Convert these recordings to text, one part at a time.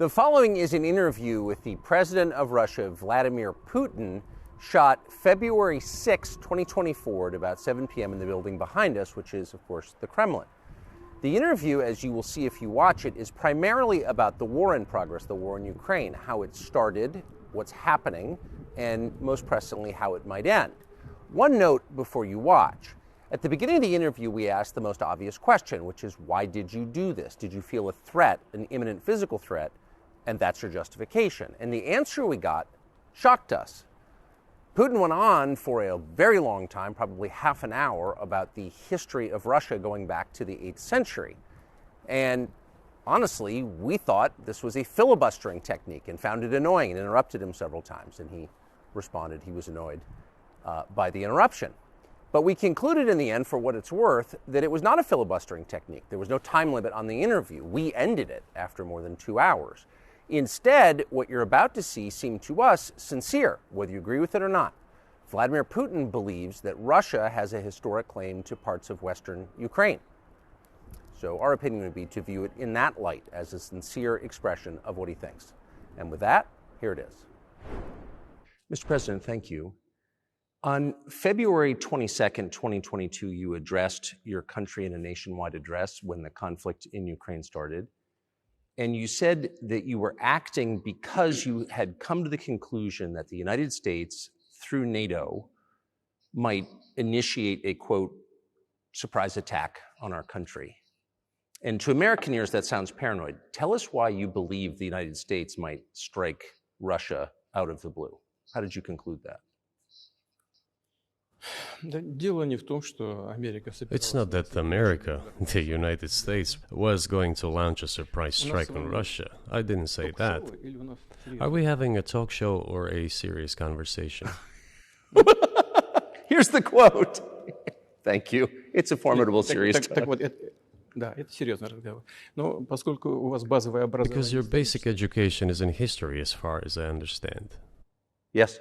The following is an interview with the President of Russia, Vladimir Putin, shot February 6, 2024 at about 7 p.m. in the building behind us, which is, of course, the Kremlin. The interview, as you will see if you watch it, is primarily about the war in progress, the war in Ukraine, how it started, what's happening, and most pressingly, how it might end. One note before you watch. At the beginning of the interview, we asked the most obvious question, which is, why did you do this? Did you feel a threat, an imminent physical threat? And that's your justification. And the answer we got shocked us. Putin went on for a very long time, probably half an hour, about the history of Russia going back to the 8th century. And honestly, we thought this was a filibustering technique and found it annoying and interrupted him several times. And he responded he was annoyed by the interruption. But we concluded in the end, for what it's worth, that it was not a filibustering technique. There was no time limit on the interview. We ended it after more than 2 hours. Instead, what you're about to see seemed to us sincere, whether you agree with it or not. Vladimir Putin believes that Russia has a historic claim to parts of Western Ukraine. So our opinion would be to view it in that light, as a sincere expression of what he thinks. And with that, here it is. Mr. President, thank you. On February 22nd, 2022, you addressed your country in a nationwide address when the conflict in Ukraine started. And you said that you were acting because you had come to the conclusion that the United States, through NATO, might initiate a, quote, surprise attack on our country. And to American ears, that sounds paranoid. Tell us why you believe the United States might strike Russia out of the blue. How did you conclude that? It's not that America, the United States, was going to launch a surprise strike on Russia. I didn't say that. Are we having a talk show or a serious conversation? Here's the quote. Thank you. It's a formidable serious talk. Because your basic education is in history, as far as I understand. Yes.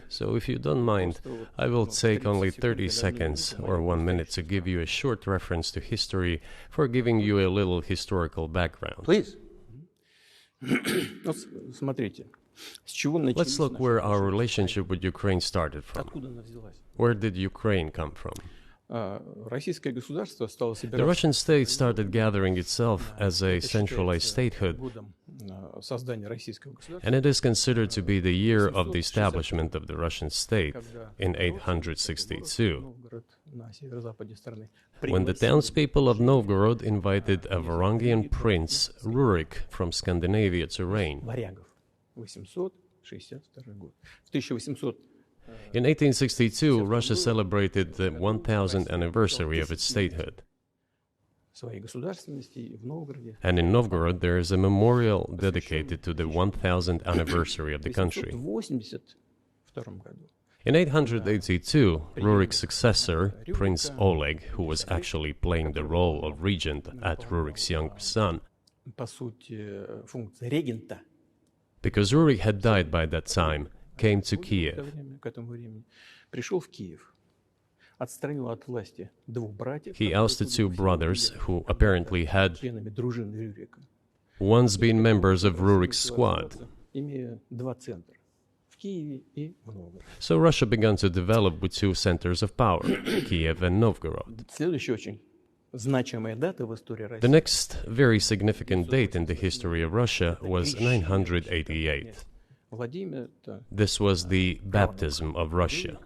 So if you don't mind, I will take only 30 seconds or 1 minute to give you a short reference to history for giving you a little historical background. Please. Let's look where our relationship with Ukraine started from. Where did Ukraine come from? The Russian state started gathering itself as a centralized statehood, and it is considered to be the year of the establishment of the Russian state in 862, when the townspeople of Novgorod invited a Varangian prince, Rurik, from Scandinavia to reign. In 1862, Russia celebrated the 1000th anniversary of its statehood. And in Novgorod, there is a memorial dedicated to the 1000th anniversary of the country. In 882, Rurik's successor, Prince Oleg, who was actually playing the role of regent at Rurik's young son, because Rurik had died by that time, came to Kiev. He ousted two brothers who apparently had once been members of Rurik's squad. So Russia began to develop with two centers of power, Kiev and Novgorod. The next very significant date in the history of Russia was 988. This was the baptism of Russia,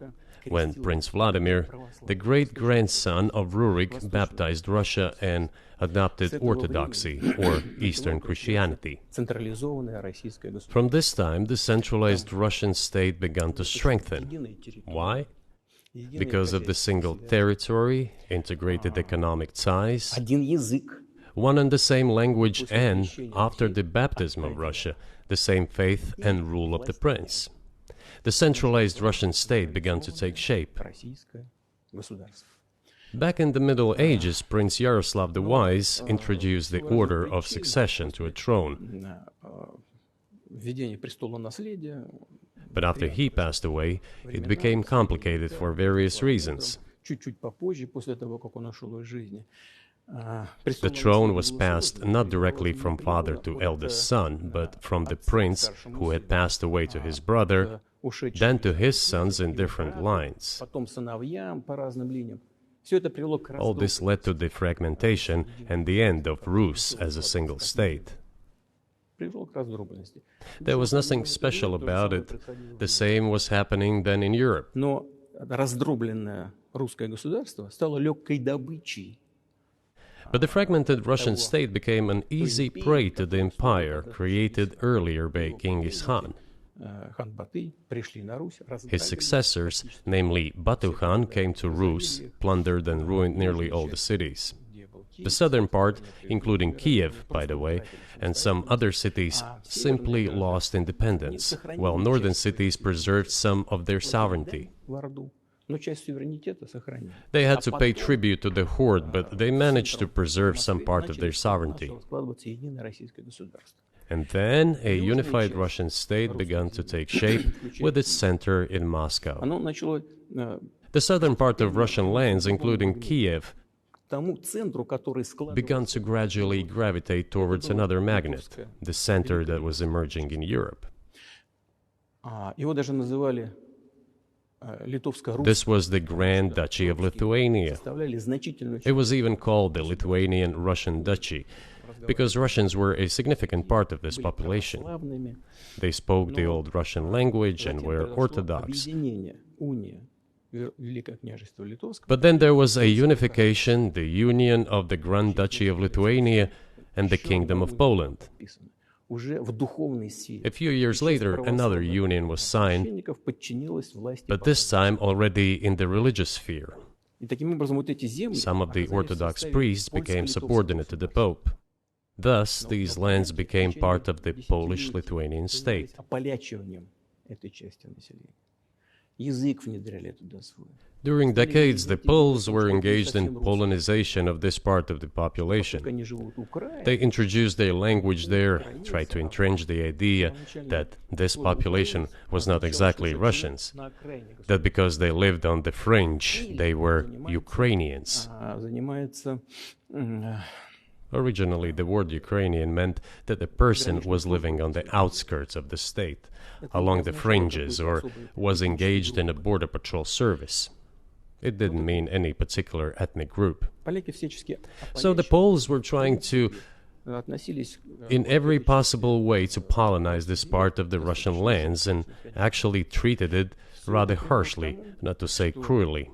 when Prince Vladimir, the great-grandson of Rurik, baptized Russia and adopted Orthodoxy, or Eastern Christianity. From this time, the centralized Russian state began to strengthen. Why? Because of the single territory, integrated economic ties, one and the same language, and, after the baptism of Russia, the same faith and rule of the prince. The centralized Russian state began to take shape. Back in the Middle Ages, Prince Yaroslav the Wise introduced the order of succession to a throne. But after he passed away, it became complicated for various reasons. The throne was passed not directly from father to eldest son, but from the prince who had passed away to his brother, then to his sons in different lines. All this led to the fragmentation and the end of Rus as a single state. There was nothing special about it. The same was happening then in Europe. But the fragmented Russian state became an easy prey to the empire created earlier by Genghis Khan. His successors, namely Batu Khan, came to Rus, plundered and ruined nearly all the cities. The southern part, including Kiev, by the way, and some other cities, simply lost independence, while northern cities preserved some of their sovereignty. They had to pay tribute to the horde, but they managed to preserve some part of their sovereignty. And then a unified Russian state began to take shape with its center in Moscow. The southern part of Russian lands, including Kiev, began to gradually gravitate towards another magnet, the center that was emerging in Europe. This was the Grand Duchy of Lithuania. It was even called the Lithuanian-Russian Duchy, because Russians were a significant part of this population. They spoke the old Russian language and were Orthodox. But then there was a unification, the union of the Grand Duchy of Lithuania and the Kingdom of Poland. A few years later, another union was signed, but this time already in the religious sphere. Some of the Orthodox priests became subordinate to the Pope. Thus, these lands became part of the Polish-Lithuanian state. During decades, the Poles were engaged in Polonization of this part of the population. They introduced their language there, tried to entrench the idea that this population was not exactly Russians, that because they lived on the fringe, they were Ukrainians. Originally, the word Ukrainian meant that a person was living on the outskirts of the state, along the fringes, or was engaged in a border patrol service. It didn't mean any particular ethnic group. So the Poles were trying to, in every possible way, to colonize this part of the Russian lands, and actually treated it rather harshly, not to say cruelly.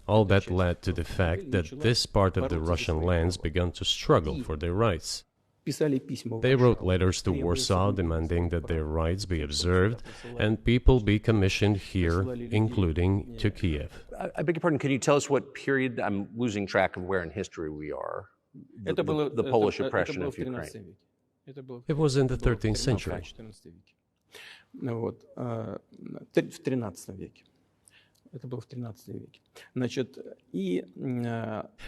All that led to the fact that this part of the Russian lands began to struggle for their rights. They wrote letters to Warsaw demanding that their rights be observed and people be commissioned here, including to Kiev. I beg your pardon, can you tell us what period? I'm losing track of where in history we are. The Polish oppression of Ukraine. It was in the 13th century.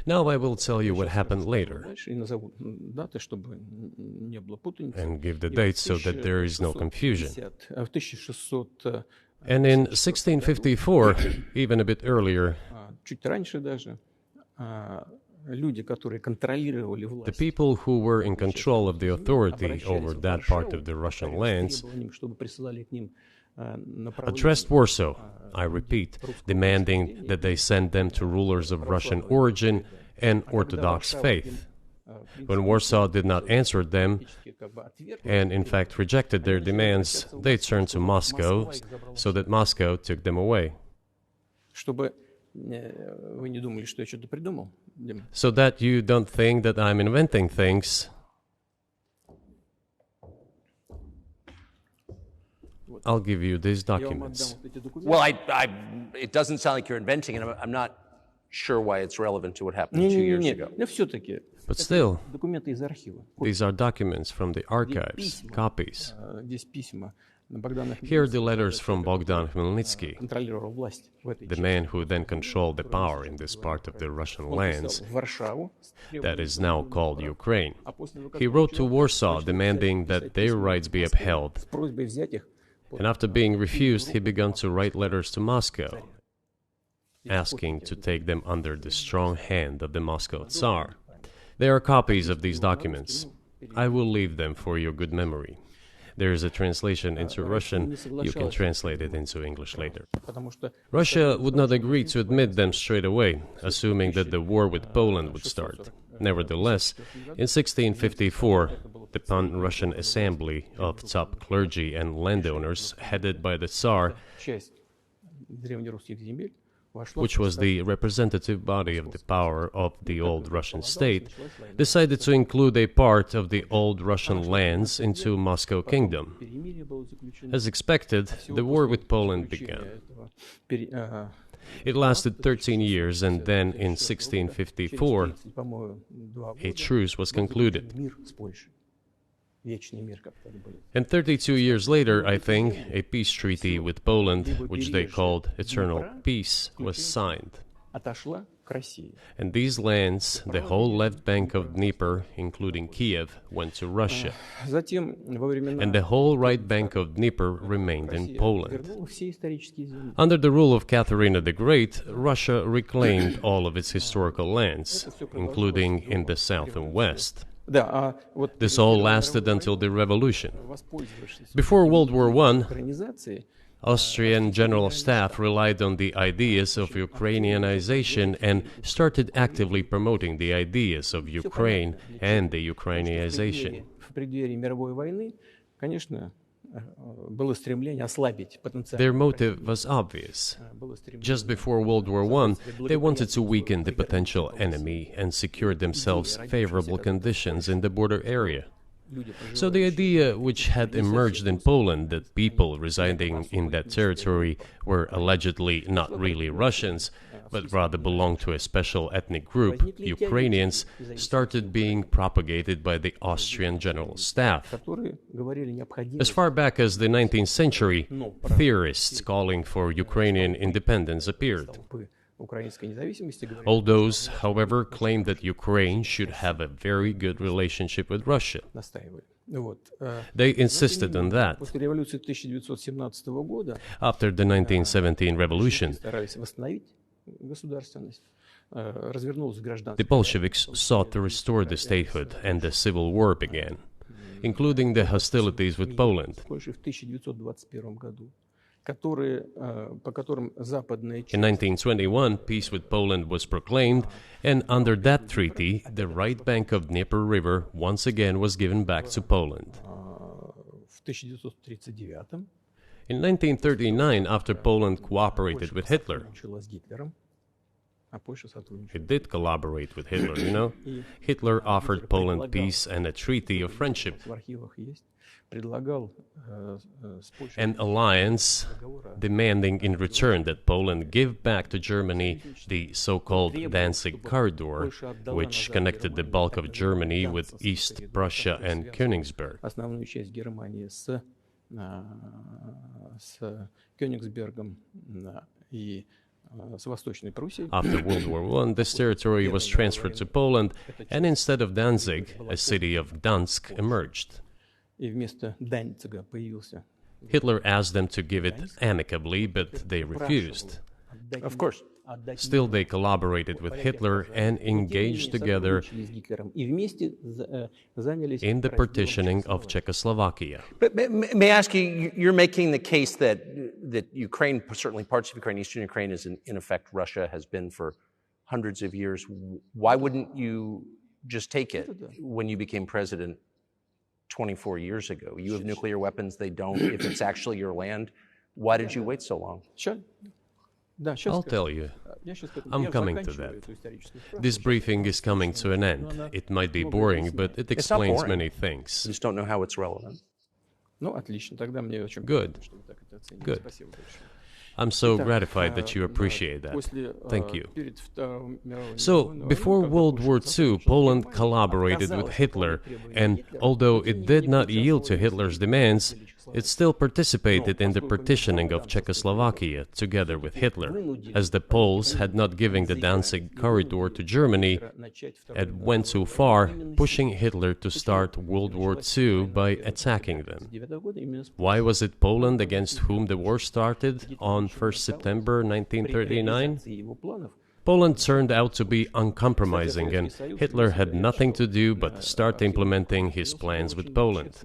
Now I will tell you what happened later and give the dates so that there is no confusion. And in 1654, even a bit earlier, the people who were in control of the authority over that part of the Russian lands addressed Warsaw, I repeat, demanding that they send them to rulers of Russian origin and Orthodox faith. When Warsaw did not answer them, and in fact rejected their demands, they turned to Moscow, so that Moscow took them away. So that you don't think that I'm inventing things, I'll give you these documents. Well, it doesn't sound like you're inventing it. I'm not sure why it's relevant to what happened 2 years ago. But still, these are documents from the archives, copies. Here are the letters from Bogdan Khmelnytsky, the man who then controlled the power in this part of the Russian lands that is now called Ukraine. He wrote to Warsaw demanding that their rights be upheld. And after being refused, he began to write letters to Moscow, asking to take them under the strong hand of the Moscow Tsar. There are copies of these documents. I will leave them for your good memory. There is a translation into Russian. You can translate it into English later. Russia would not agree to admit them straight away, assuming that the war with Poland would start. Nevertheless, in 1654, the Pan-Russian Assembly of top clergy and landowners, headed by the Tsar, which was the representative body of the power of the old Russian state, decided to include a part of the old Russian lands into Moscow Kingdom. As expected, the war with Poland began. It lasted 13 years, and then in 1654, a truce was concluded. And 32 years later, I think, a peace treaty with Poland, which they called Eternal Peace, was signed. And these lands, the whole left bank of Dnieper, including Kiev, went to Russia. And the whole right bank of Dnieper remained in Poland. Under the rule of Catherine the Great, Russia reclaimed all of its historical lands, including in the south and west. This all lasted until the revolution. Before World War I, Austrian General Staff relied on the ideas of Ukrainianization and started actively promoting the ideas of Ukraine and the Ukrainianization. Their motive was obvious. Just before World War I, they wanted to weaken the potential enemy and secure themselves favorable conditions in the border area. So the idea which had emerged in Poland that people residing in that territory were allegedly not really Russians, but rather belonged to a special ethnic group, Ukrainians, started being propagated by the Austrian General Staff. As far back as the 19th century, theorists calling for Ukrainian independence appeared. All those, however, claimed that Ukraine should have a very good relationship with Russia. They insisted on that. After the 1917 revolution, the Bolsheviks sought to restore the statehood, and the civil war began, including the hostilities with Poland. In 1921, peace with Poland was proclaimed, and under that treaty, the right bank of Dnieper River once again was given back to Poland. In 1939, after Poland cooperated with Hitler, it did collaborate with Hitler, you know. Hitler offered Poland peace and a treaty of friendship. An alliance demanding in return that Poland give back to Germany the so-called Danzig corridor, which connected the bulk of Germany with East Prussia and Königsberg. After World War I, this territory was transferred to Poland, and instead of Danzig, a city of Gdansk emerged. Hitler asked them to give it amicably, but they refused. Of course. Still, they collaborated with Hitler and engaged together in the partitioning of Czechoslovakia. But may I ask you, you're making the case that Ukraine, certainly parts of Ukraine, Eastern Ukraine, is in effect Russia, has been for hundreds of years. Why wouldn't you just take it when you became president 24 years ago? You have nuclear weapons, they don't. If it's actually your land, why did you wait so long? Sure. I'll tell you. I'm coming to that. This briefing is coming to an end. It might be boring, but it explains many things. I just don't know how it's relevant. Good. Good. I'm so gratified that you appreciate that. Thank you. So, before World War II, Poland collaborated with Hitler, and although it did not yield to Hitler's demands, it still participated in the partitioning of Czechoslovakia together with Hitler, as the Poles had not given the Danzig corridor to Germany and went too far, pushing Hitler to start World War II by attacking them. Why was it Poland against whom the war started on 1st September 1939? Poland turned out to be uncompromising, and Hitler had nothing to do but start implementing his plans with Poland.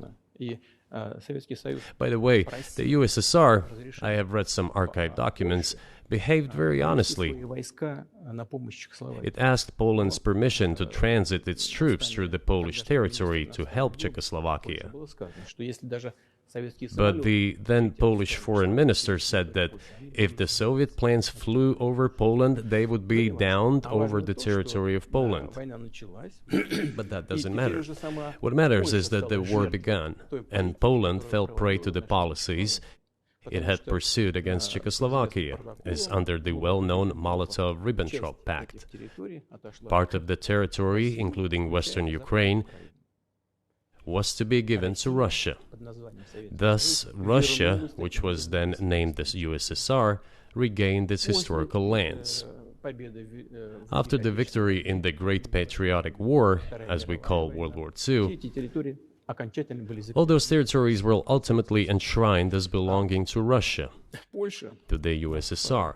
By the way, the USSR, I have read some archive documents, behaved very honestly. It asked Poland's permission to transit its troops through the Polish territory to help Czechoslovakia. But the then Polish foreign minister said that if the Soviet planes flew over Poland, they would be downed over the territory of Poland. But that doesn't matter. What matters is that the war began, and Poland fell prey to the policies it had pursued against Czechoslovakia, as under the well-known Molotov-Ribbentrop Pact. Part of the territory, including western Ukraine, was to be given to Russia. Thus, Russia, which was then named the USSR, regained its historical lands. After the victory in the Great Patriotic War, as we call World War II, all those territories were ultimately enshrined as belonging to Russia, to the USSR.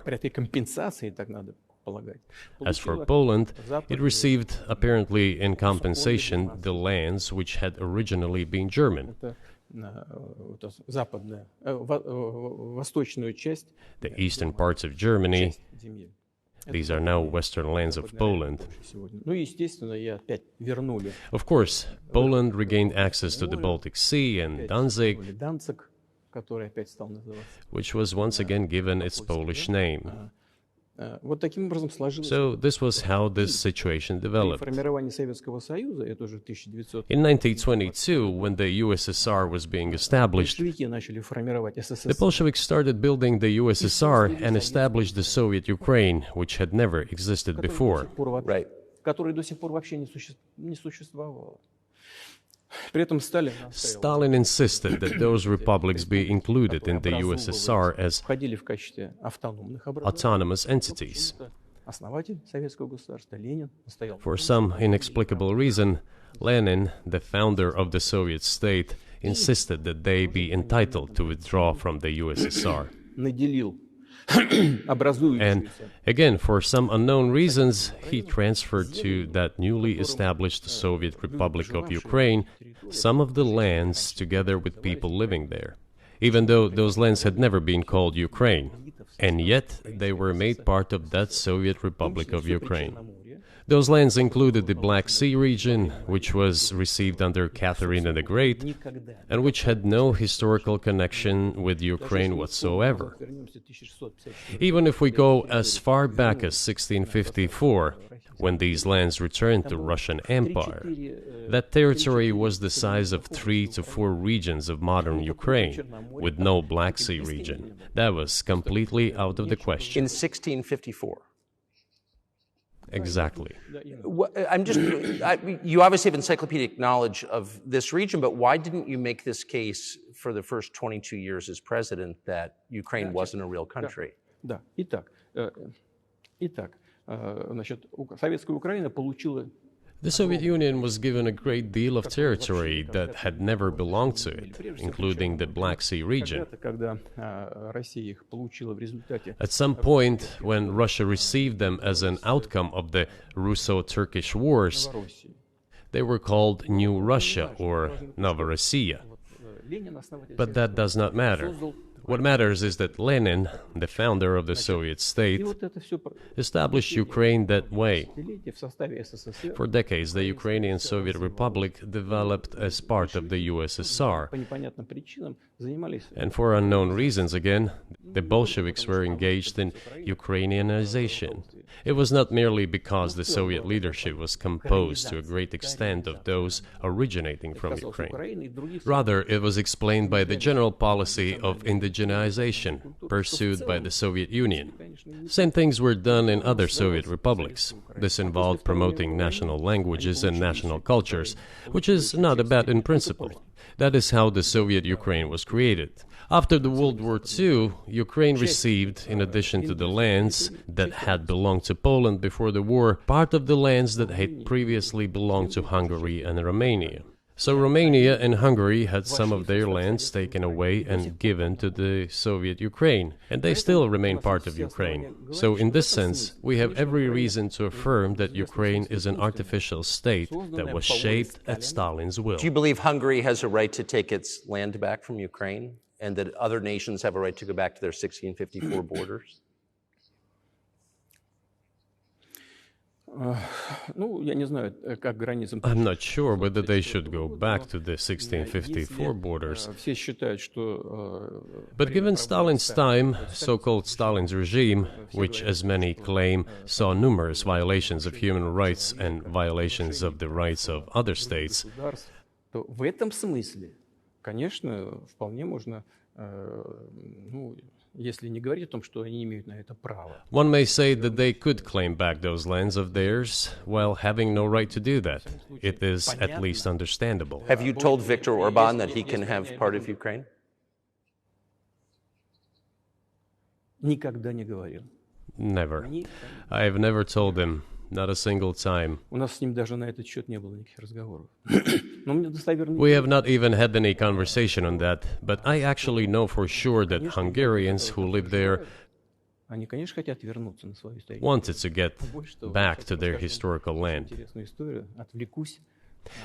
As for Poland, it received, apparently in compensation, the lands which had originally been German. The eastern parts of Germany, these are now western lands of Poland. Of course, Poland regained access to the Baltic Sea and Danzig, which was once again given its Polish name. So this was how this situation developed. In 1922, when the USSR was being established, the Bolsheviks started building the USSR and established the Soviet Ukraine, which had never existed before. Right. Stalin insisted that those republics be included in the USSR as autonomous entities. For some inexplicable reason, Lenin, the founder of the Soviet state, insisted that they be entitled to withdraw from the USSR. And again, for some unknown reasons, he transferred to that newly established Soviet Republic of Ukraine some of the lands together with people living there, even though those lands had never been called Ukraine, and yet they were made part of that Soviet Republic of Ukraine. Those lands included the Black Sea region, which was received under Catherine the Great, and which had no historical connection with Ukraine whatsoever. Even if we go as far back as 1654, when these lands returned to Russian Empire, that territory was the size of 3 to 4 regions of modern Ukraine, with no Black Sea region. That was completely out of the question. In 1654. Exactly. You obviously have encyclopedic knowledge of this region, but why didn't you make this case for the first 22 years as president that Ukraine wasn't a real country? The Soviet Union was given a great deal of territory that had never belonged to it, including the Black Sea region. At some point, when Russia received them as an outcome of the Russo-Turkish Wars, they were called New Russia or Novorossiya. But that does not matter. What matters is that Lenin, the founder of the Soviet state, established Ukraine that way. For decades, the Ukrainian Soviet Republic developed as part of the USSR. And for unknown reasons, again, the Bolsheviks were engaged in Ukrainianization. It was not merely because the Soviet leadership was composed to a great extent of those originating from Ukraine. Rather, it was explained by the general policy of indigenization pursued by the Soviet Union. Same things were done in other Soviet republics. This involved promoting national languages and national cultures, which is not a bad in principle. That is how the Soviet Ukraine was created. After the World War II, Ukraine received, in addition to the lands that had belonged to Poland before the war, part of the lands that had previously belonged to Hungary and Romania. So Romania and Hungary had some of their lands taken away and given to the Soviet Ukraine, and they still remain part of Ukraine. So in this sense, we have every reason to affirm that Ukraine is an artificial state that was shaped at Stalin's will. Do you believe Hungary has a right to take its land back from Ukraine, and that other nations have a right to go back to their 1654 borders? I'm not sure whether they should go back to the 1654 borders. But given Stalin's time, so-called Stalin's regime, which, as many claim, saw numerous violations of human rights and violations of the rights of other states, one may say that they could claim back those lands of theirs while having no right to do that. It is at least understandable. Have you told Viktor Orban that he can have part of Ukraine? Never. I have never told him, not a single time. We have not even had any conversation on that, but I actually know for sure that Hungarians who live there wanted to get back to their historical land.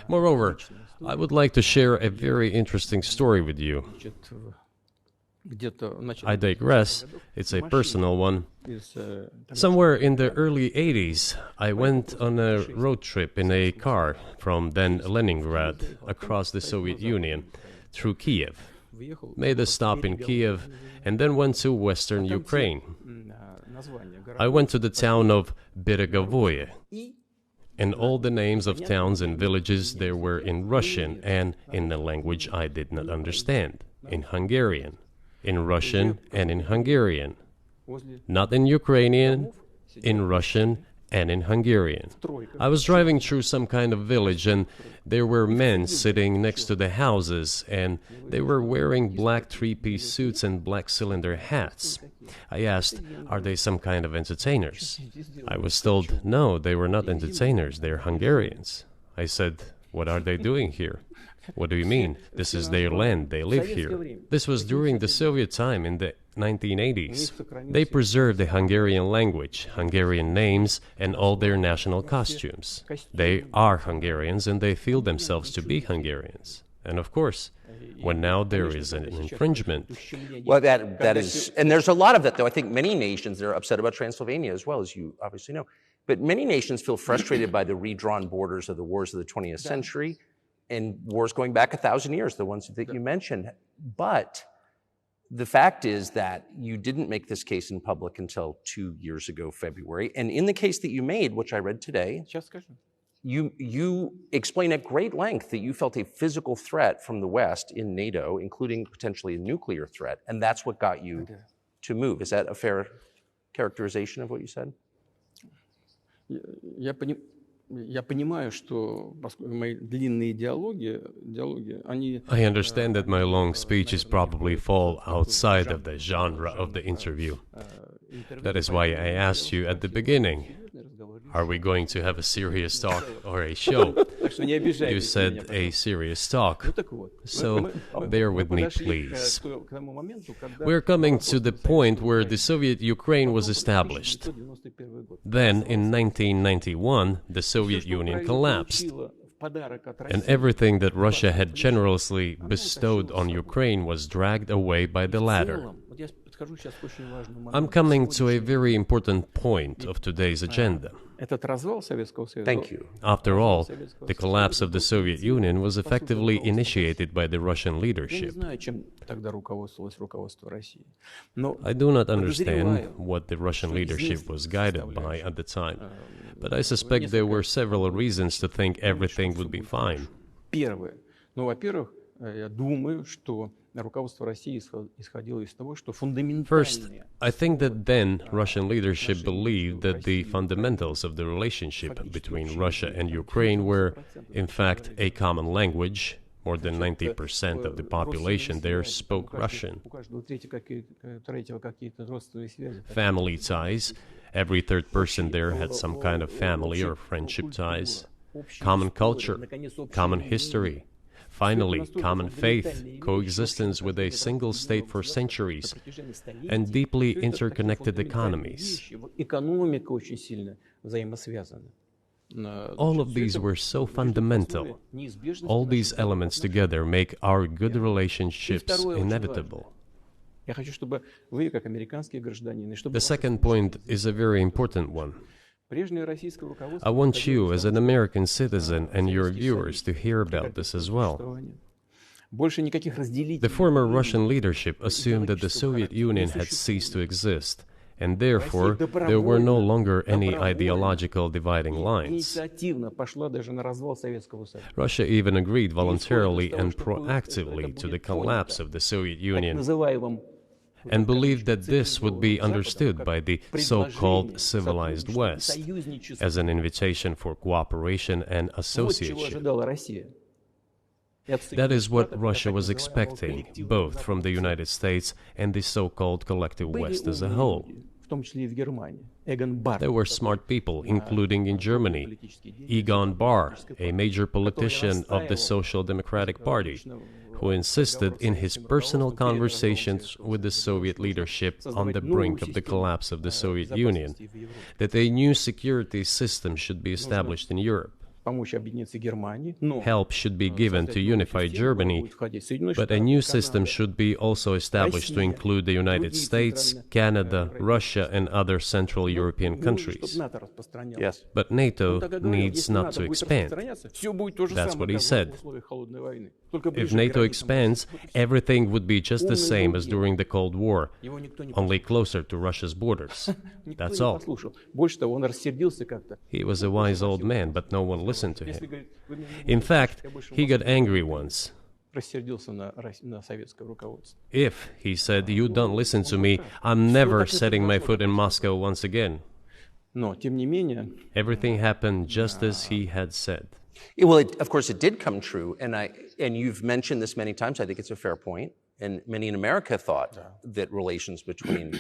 Moreover, I would like to share a very interesting story with you. I digress, it's a personal one. Somewhere in the early 80s, I went on a road trip in a car from then Leningrad across the Soviet Union through Kiev. Made a stop in Kiev and then went to western Ukraine. I went to the town of Beregovoye, and all the names of towns and villages there were in Russian and in a language I did not understand, in Hungarian. In Russian and in Hungarian. Not in Ukrainian, in Russian and in Hungarian. I was driving through some kind of village and there were men sitting next to the houses and they were wearing black three-piece suits and black cylinder hats. I asked, are they some kind of entertainers? I was told, no, they were not entertainers, they're Hungarians. I said, what are they doing here? What do you mean? This is their land, they live here. This was during the Soviet time in the 1980s. They preserved the Hungarian language, Hungarian names, and all their national costumes. They are Hungarians and they feel themselves to be Hungarians. And of course, when now there is an infringement... Well, that is... And there's a lot of that, though. I think many nations are upset about Transylvania as well, as you obviously know. But many nations feel frustrated by the redrawn borders of the wars of the 20th century. And wars going back 1,000 years, the ones that you mentioned. But the fact is that you didn't make this case in public until 2 years ago, February. And in the case that you made, which I read today, you explain at great length that you felt a physical threat from the West in NATO, including potentially a nuclear threat. And that's what got you to move. Is that a fair characterization of what you said? I understand that my long speeches probably fall outside of the genre of the interview. That is why I asked you at the beginning, are we going to have a serious talk or a show? You said a serious talk, so bear with me, please. We're coming to the point where the Soviet Ukraine was established. Then, in 1991, the Soviet Union collapsed, and everything that Russia had generously bestowed on Ukraine was dragged away by the latter. I'm coming to a very important point of today's agenda. Thank you. After all, the collapse of the Soviet Union was effectively initiated by the Russian leadership. I do not understand what the Russian leadership was guided by at the time, but I suspect there were several reasons to think everything would be fine. First, I think that then Russian leadership believed that the fundamentals of the relationship between Russia and Ukraine were, in fact, a common language. More than 90% of the population there spoke Russian. Family ties. Every third person there had some kind of family or friendship ties. Common culture, common history, finally, common faith, coexistence with a single state for centuries, and deeply interconnected economies. All of these were so fundamental. All these elements together make our good relationships inevitable. The second point is a very important one. I want you, as an American citizen, and your viewers to hear about this as well. The former Russian leadership assumed that the Soviet Union had ceased to exist, and therefore there were no longer any ideological dividing lines. Russia even agreed voluntarily and proactively to the collapse of the Soviet Union, and believed that this would be understood by the so-called civilized West as an invitation for cooperation and association. That is what Russia was expecting, both from the United States and the so-called collective West as a whole. There were smart people, including in Germany, Egon Bahr, a major politician of the Social Democratic Party, who insisted in his personal conversations with the Soviet leadership on the brink of the collapse of the Soviet Union that a new security system should be established in Europe. Help should be given to unify Germany, but a new system should be also established to include the United States, Canada, Russia, and other Central European countries. Yes. But NATO needs not to expand. That's what he said. If NATO expands, everything would be just the same as during the Cold War, only closer to Russia's borders. That's all. He was a wise old man, but no one listened to him. In fact, he got angry once. If, he said, you don't listen to me, I'm never setting my foot in Moscow once again. Everything happened just as he had said. Well, of course, it did come true, and you've mentioned this many times. I think it's a fair point, and many in America thought that relations between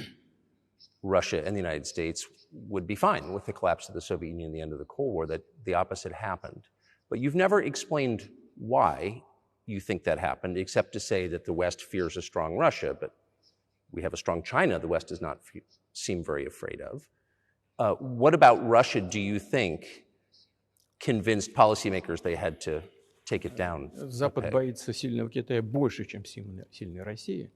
Russia and the United States would be fine with the collapse of the Soviet Union and the end of the Cold War, that the opposite happened. But you've never explained why you think that happened, except to say that the West fears a strong Russia, but we have a strong China the West does not seem very afraid of. What about Russia, do you think, convinced policymakers they had to take it down?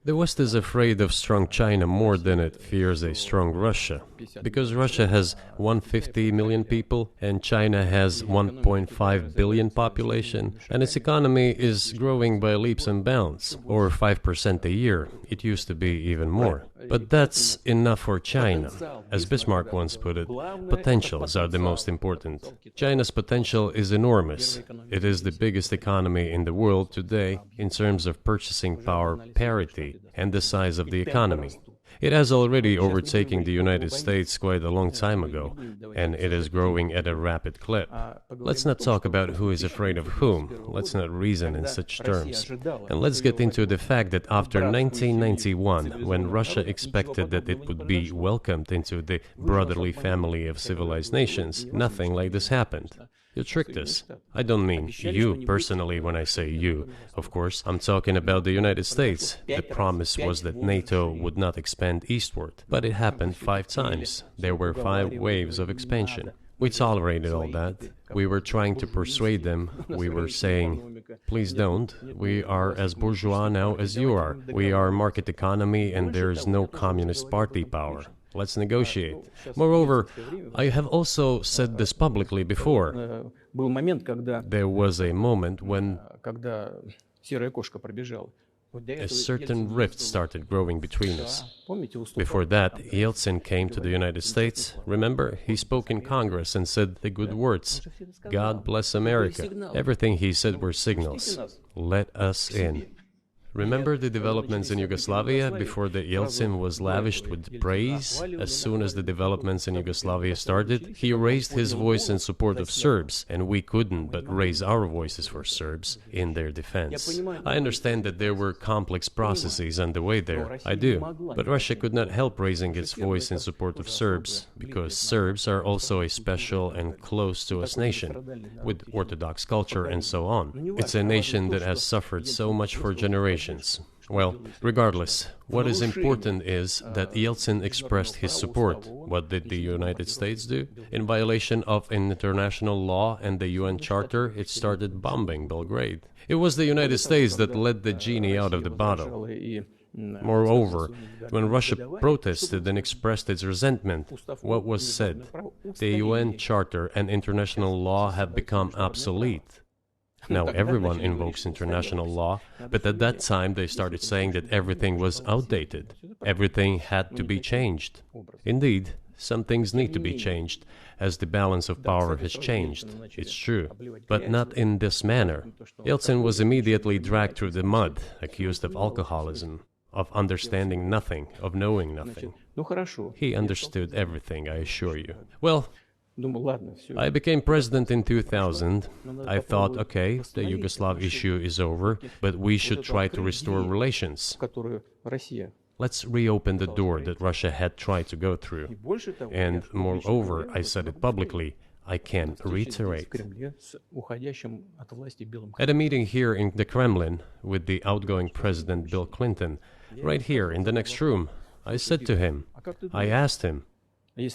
The West is afraid of strong China more than it fears a strong Russia, because Russia has 150 million people and China has 1.5 billion population, and its economy is growing by leaps and bounds, or 5% a year. It used to be even more. But that's enough for China. As Bismarck once put it, potentials are the most important. China's potential is enormous. It is the biggest economy in the world today in terms of purchasing power parity and the size of the economy. It has already overtaken the United States quite a long time ago, and it is growing at a rapid clip. Let's not talk about who is afraid of whom. Let's not reason in such terms. And let's get into the fact that after 1991, when Russia expected that it would be welcomed into the brotherly family of civilized nations, nothing like this happened. You tricked us. I don't mean you personally when I say you. Of course, I'm talking about the United States. The promise was that NATO would not expand eastward, but it happened 5 times. There were 5 waves of expansion. We tolerated all that. We were trying to persuade them. We were saying, please don't. We are as bourgeois now as you are. We are market economy and there is no communist party power. Let's negotiate. Moreover, I have also said this publicly before. There was a moment when a certain rift started growing between us. Before that, Yeltsin came to the United States. Remember, he spoke in Congress and said the good words. God bless America. Everything he said were signals. Let us in. Remember the developments in Yugoslavia before the Yeltsin was lavished with praise? As soon as the developments in Yugoslavia started, he raised his voice in support of Serbs, and we couldn't but raise our voices for Serbs in their defense. I understand that there were complex processes underway there, I do, but Russia could not help raising its voice in support of Serbs, because Serbs are also a special and close to us nation, with Orthodox culture and so on. It's a nation that has suffered so much for generations. Well, regardless, what is important is that Yeltsin expressed his support. What did the United States do? In violation of international law and the UN Charter, it started bombing Belgrade. It was the United States that let the genie out of the bottle. Moreover, when Russia protested and expressed its resentment, what was said? The UN Charter and international law have become obsolete. Now everyone invokes international law, but at that time they started saying that everything was outdated. Everything had to be changed. Indeed, some things need to be changed, as the balance of power has changed. It's true, but not in this manner. Yeltsin was immediately dragged through the mud, accused of alcoholism, of understanding nothing, of knowing nothing. He understood everything, I assure you. Well, I became president in 2000. I thought, okay, the Yugoslav issue is over, but we should try to restore relations. Let's reopen the door that Russia had tried to go through. And moreover, I said it publicly, I can reiterate. At a meeting here in the Kremlin with the outgoing President Bill Clinton, right here in the next room, I said to him, I asked him, Bill,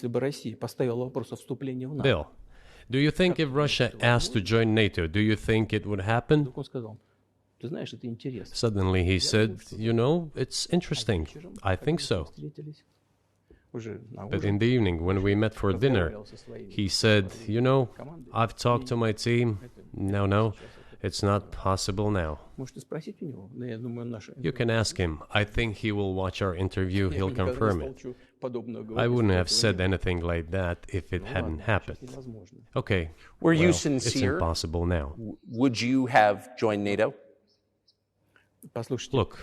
do you think if Russia asked to join NATO, do you think it would happen? Suddenly he said, you know, it's interesting. I think so. But in the evening, when we met for dinner, he said, you know, I've talked to my team. No, it's not possible now. You can ask him. I think he will watch our interview. He'll confirm it. I wouldn't have said anything like that if it hadn't happened. Okay. Were you sincere? It's impossible now. Would you have joined NATO? Look,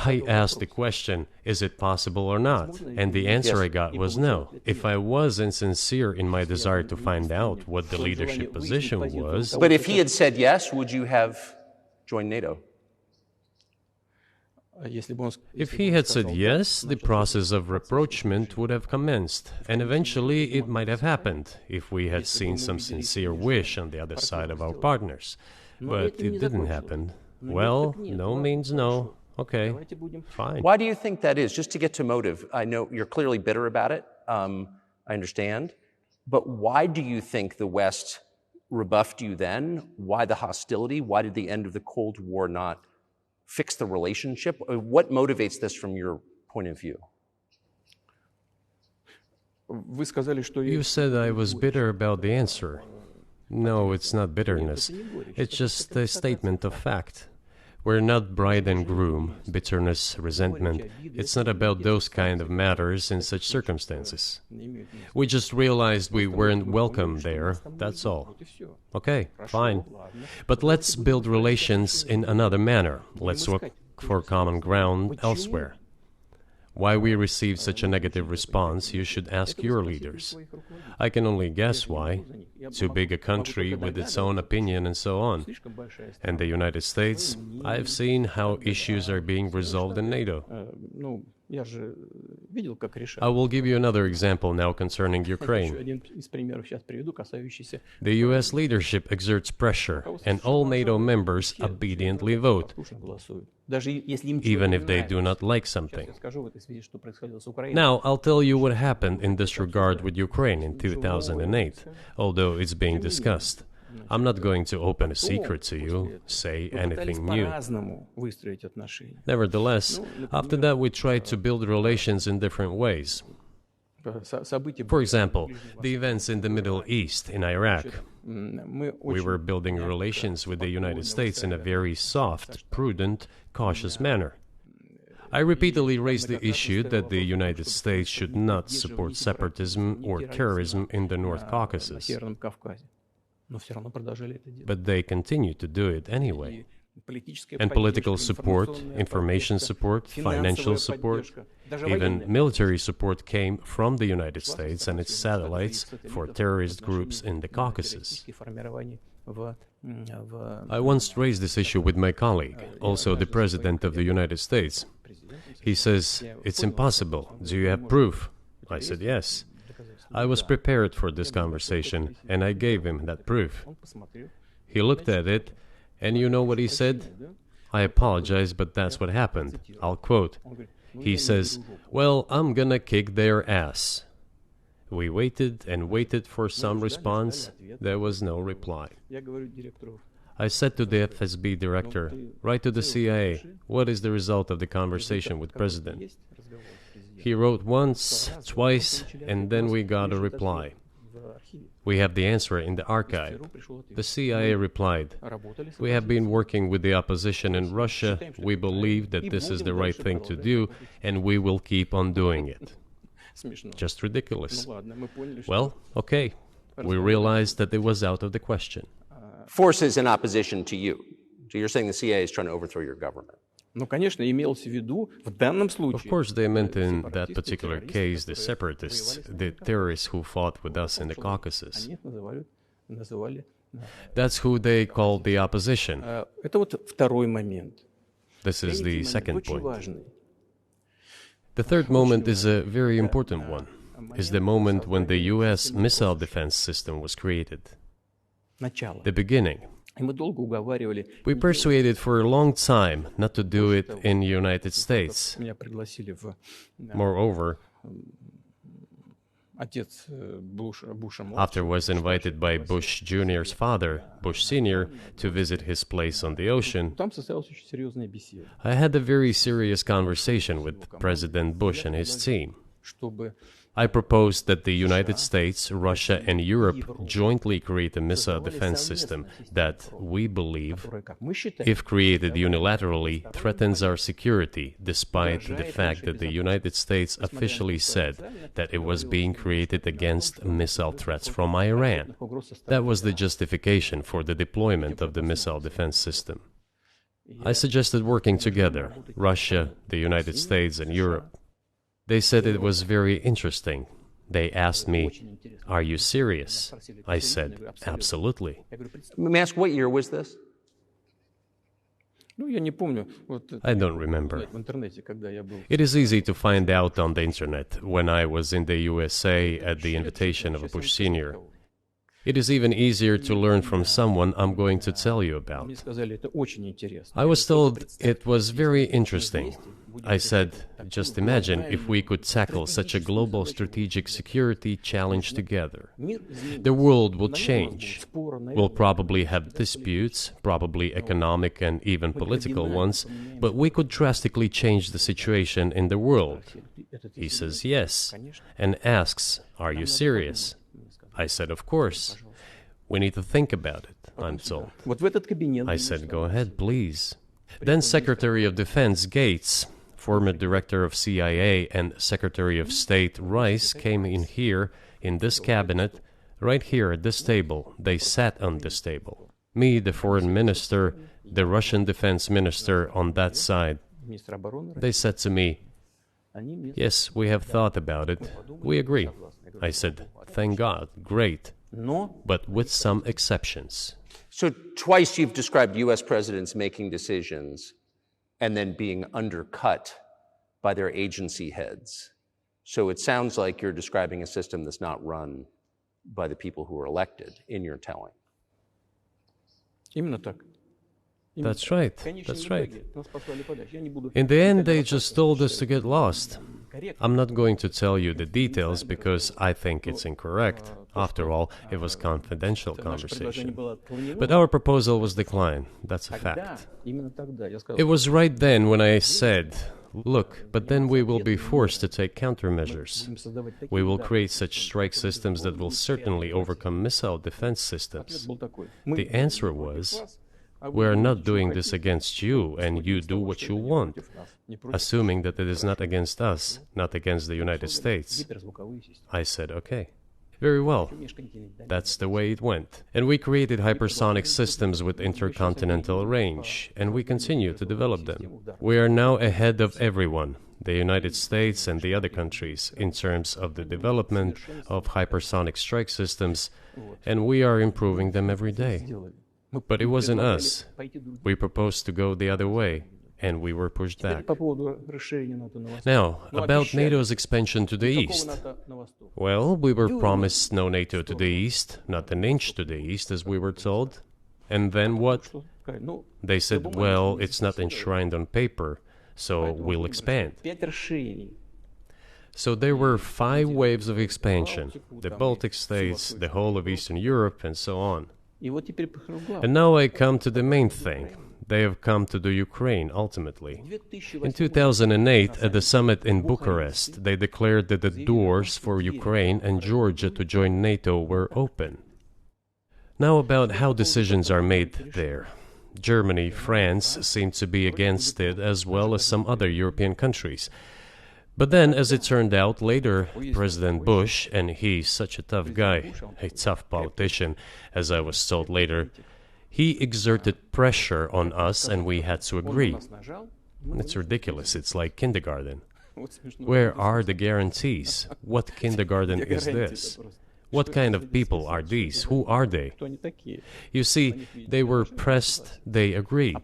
I asked the question, is it possible or not? And the answer I got was no. If I was insincere in my desire to find out what the leadership position was... But if he had said yes, would you have joined NATO? If he had said yes, the process of rapprochement would have commenced, and eventually it might have happened, if we had seen some sincere wish on the other side of our partners. But it didn't happen. Well, no means no. Okay, fine. Why do you think that is? Just to get to motive, I know you're clearly bitter about it, I understand, but why do you think the West rebuffed you then? Why the hostility? Why did the end of the Cold War not fix the relationship? What motivates this from your point of view? You said I was bitter about the answer. No, it's not bitterness. It's just a statement of fact. We're not bride and groom, bitterness, resentment. It's not about those kind of matters in such circumstances. We just realized we weren't welcome there, that's all. Okay, fine. But let's build relations in another manner. Let's look for common ground elsewhere. Why we received such a negative response, you should ask your leaders. I can only guess why. Too big a country with its own opinion and so on. And the United States, I've seen how issues are being resolved in NATO. I will give you another example now concerning Ukraine. The US leadership exerts pressure, and all NATO members obediently vote, even if they do not like something. Now, I'll tell you what happened in this regard with Ukraine in 2008, although it's being discussed. I'm not going to open a secret to you, say anything new. Nevertheless, after that we tried to build relations in different ways. For example, the events in the Middle East, in Iraq. We were building relations with the United States in a very soft, prudent, cautious manner. I repeatedly raised the issue that the United States should not support separatism or terrorism in the North Caucasus. But they continue to do it anyway. and political support, information support, financial support, even military support came from the United States and its satellites for terrorist groups in the Caucasus. I once raised this issue with my colleague, also the President of the United States. He says, "It's impossible. Do you have proof?" I said, "Yes." I was prepared for this conversation, and I gave him that proof. He looked at it, and you know what he said? "I apologize, but that's what happened." I'll quote. He says, "Well, I'm gonna kick their ass." We waited and waited for some response. There was no reply. I said to the FSB director, "Write to the CIA, what is the result of the conversation with President?" He wrote once, twice, and then we got a reply. We have the answer in the archive. The CIA replied, "We have been working with the opposition in Russia. We believe that this is the right thing to do, and we will keep on doing it." Just ridiculous. Well, okay. We realized that it was out of the question. Forces in opposition to you. So you're saying the CIA is trying to overthrow your government? Of course, they meant in that particular case the separatists, the terrorists who fought with us in the Caucasus. That's who they called the opposition. This is the second point. The third moment is a very important one, is the moment when the US missile defense system was created. The beginning. We persuaded for a long time not to do it in the United States. Moreover, after was invited by Bush Jr.'s father, Bush Sr., to visit his place on the ocean, I had a very serious conversation with President Bush and his team. I proposed that the United States, Russia, and Europe jointly create a missile defense system that, we believe, if created unilaterally, threatens our security, despite the fact that the United States officially said that it was being created against missile threats from Iran. That was the justification for the deployment of the missile defense system. I suggested working together, Russia, the United States, and Europe. They said it was very interesting. They asked me, "Are you serious?" I said, "Absolutely." Let me ask, what year was this? I don't remember. It is easy to find out on the internet when I was in the USA at the invitation of Bush Sr. It is even easier to learn from someone I'm going to tell you about. I was told it was very interesting. I said, just imagine if we could tackle such a global strategic security challenge together. The world will change. We'll probably have disputes, probably economic and even political ones, but we could drastically change the situation in the world. He says yes, and asks, "Are you serious?" I said, "Of course. We need to think about it," I'm told. I said, "Go ahead, please." Then Secretary of Defense Gates, former director of CIA, and Secretary of State Rice came in here, in this cabinet, right here at this table. They sat on this table. Me, the foreign minister, the Russian defense minister on that side. They said to me, "Yes, we have thought about it. We agree." I said, "Thank God, great, but with some exceptions." So twice you've described U.S. presidents making decisions and then being undercut by their agency heads. So it sounds like you're describing a system that's not run by the people who are elected, in your telling. That's right, that's right. In the end, they just told us to get lost. I'm not going to tell you the details because I think it's incorrect. After all, it was confidential conversation. But our proposal was declined. That's a fact. It was right then when I said, "Look, but then we will be forced to take countermeasures. We will create such strike systems that will certainly overcome missile defense systems." The answer was, "We are not doing this against you, and you do what you want," assuming that it is not against us, not against the United States. I said, "Okay." Very well. That's the way it went. And we created hypersonic systems with intercontinental range, and we continue to develop them. We are now ahead of everyone, the United States and the other countries, in terms of the development of hypersonic strike systems, and we are improving them every day. But it wasn't us. We proposed to go the other way, and we were pushed back. Now, about NATO's expansion to the east. Well, we were promised no NATO to the east, not an inch to the east, as we were told. And then what? They said, well, it's not enshrined on paper, so we'll expand. So there were 5 waves of expansion, the Baltic states, the whole of Eastern Europe, and so on. And now I come to the main thing. They have come to the Ukraine, ultimately. In 2008, at the summit in Bucharest, they declared that the doors for Ukraine and Georgia to join NATO were open. Now about how decisions are made there. Germany, France seem to be against it, as well as some other European countries. But then, as it turned out later, President Bush, and he's such a tough guy, a tough politician, as I was told later, he exerted pressure on us and we had to agree. It's ridiculous, it's like kindergarten. Where are the guarantees? What kindergarten is this? What kind of people are these? Who are they? You see, they were pressed, they agreed.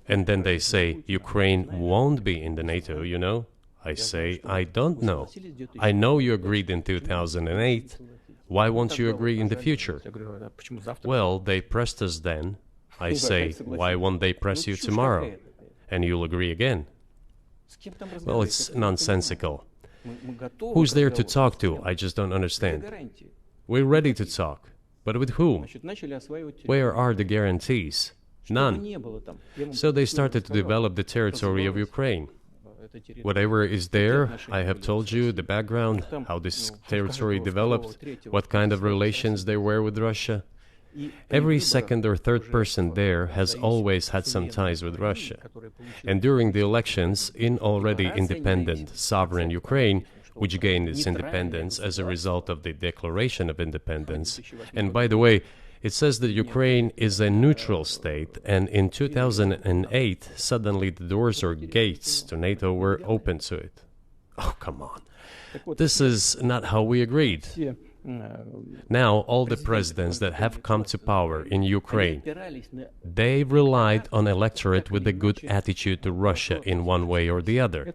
And then they say, Ukraine won't be in the NATO, you know? I say, I don't know. I know you agreed in 2008. Why won't you agree in the future? Well, they pressed us then. I say, why won't they press you tomorrow? And you'll agree again. Well, it's nonsensical. Who's there to talk to? I just don't understand. We're ready to talk. But with whom? Where are the guarantees? None. So they started to develop the territory of Ukraine. Whatever is there, I have told you the background, how this territory developed, what kind of relations there were with Russia. Every second or third person there has always had some ties with Russia. And during the elections in already independent, sovereign Ukraine, which gained its independence as a result of the Declaration of Independence, and by the way, it says that Ukraine is a neutral state, and in 2008, suddenly the doors or gates to NATO were open to it. Oh, come on. This is not how we agreed. Now, all the presidents that have come to power in Ukraine, they relied on electorate with a good attitude to Russia in one way or the other.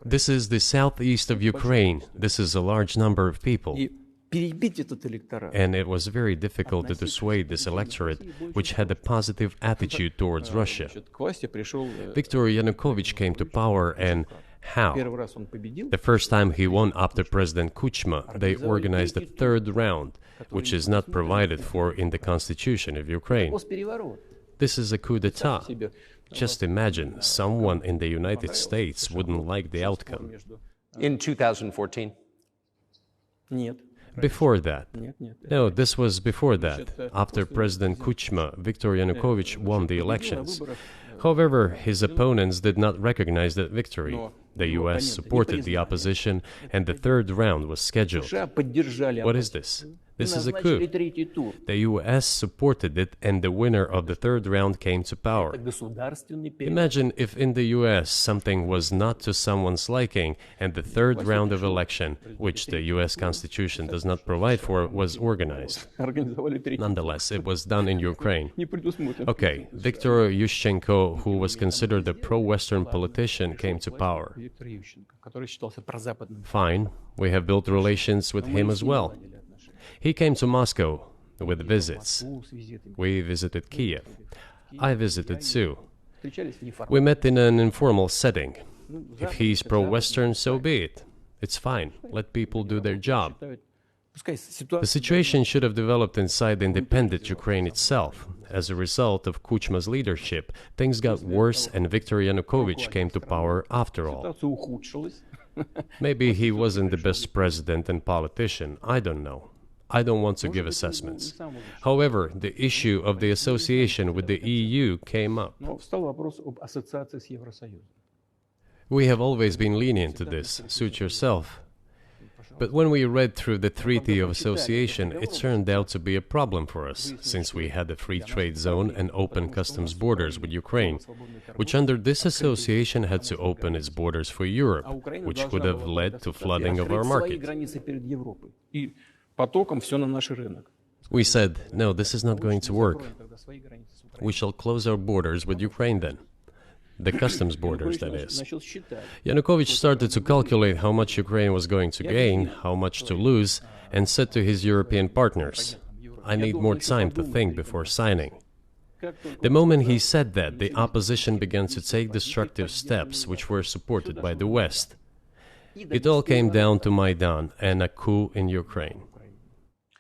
This is the southeast of Ukraine. This is a large number of people. And it was very difficult to dissuade this electorate, which had a positive attitude towards Russia. Viktor Yanukovych came to power, and how? The first time he won after President Kuchma, they organized a third round, which is not provided for in the constitution of Ukraine. This is a coup d'etat. Just imagine, someone in the United States wouldn't like the outcome. In 2014? Before that. No, this was before that. After President Kuchma, Viktor Yanukovych won the elections. However, his opponents did not recognize that victory. The US supported the opposition, and the third round was scheduled. What is this? This is a coup. The US supported it, and the winner of the third round came to power. Imagine if in the US something was not to someone's liking, and the third round of election, which the US Constitution does not provide for, was organized. Nonetheless, it was done in Ukraine. Okay, Viktor Yushchenko, who was considered a pro-Western politician, came to power. Fine, we have built relations with him as well. He came to Moscow with visits. We visited Kiev. I visited too. We met in an informal setting. If he's pro-Western, so be it. It's fine. Let people do their job. The situation should have developed inside the independent Ukraine itself. As a result of Kuchma's leadership, things got worse and Viktor Yanukovych came to power after all. Maybe he wasn't the best president and politician, I don't know. I don't want to give assessments. However, the issue of the association with the EU came up. We have always been lenient to this. Suit yourself. But when we read through the Treaty of Association, it turned out to be a problem for us, since we had a free trade zone and open customs borders with Ukraine, which under this association had to open its borders for Europe, which would have led to flooding of our market. We said, no, this is not going to work. We shall close our borders with Ukraine then. The customs borders, that is. Yanukovych started to calculate how much Ukraine was going to gain, how much to lose, and said to his European partners, I need more time to think before signing. The moment he said that, the opposition began to take destructive steps which were supported by the West. It all came down to Maidan and a coup in Ukraine.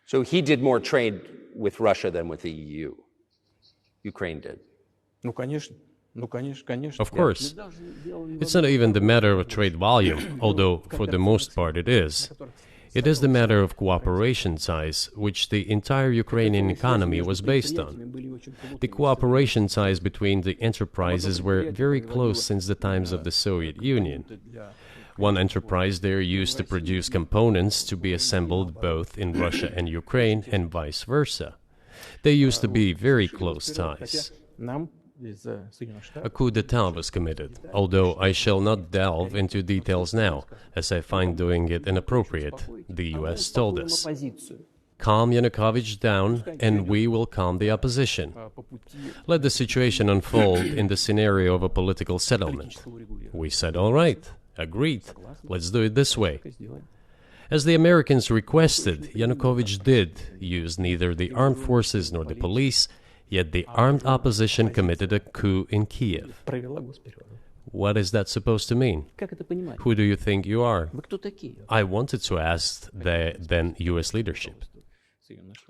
So he did more trade with Russia than with the EU. Ukraine did. Of course. It's not even the matter of trade volume, although for the most part it is. It is the matter of cooperation ties, which the entire Ukrainian economy was based on. The cooperation ties between the enterprises were very close since the times of the Soviet Union. One enterprise there used to produce components to be assembled both in Russia and Ukraine and vice versa. They used to be very close ties. A coup d'etat was committed, although I shall not delve into details now, as I find doing it inappropriate, the US told us. Calm Yanukovych down, and we will calm the opposition. Let the situation unfold in the scenario of a political settlement. We said, all right, agreed, let's do it this way. As the Americans requested, Yanukovych did use neither the armed forces nor the police, yet the armed opposition committed a coup in Kiev. What is that supposed to mean? Who do you think you are? I wanted to ask the then US leadership.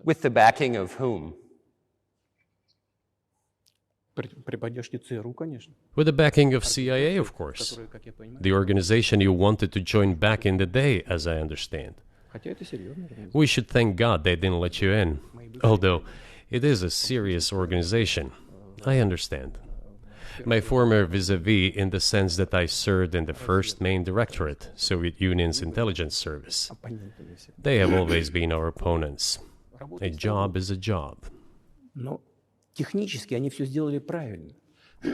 With the backing of whom? With the backing of CIA, of course. The organization you wanted to join back in the day, as I understand. We should thank God they didn't let you in. Although, it is a serious organization. I understand. My former vis-a-vis in the sense that I served in the first main directorate, Soviet Union's intelligence service. They have always been our opponents. A job is a job.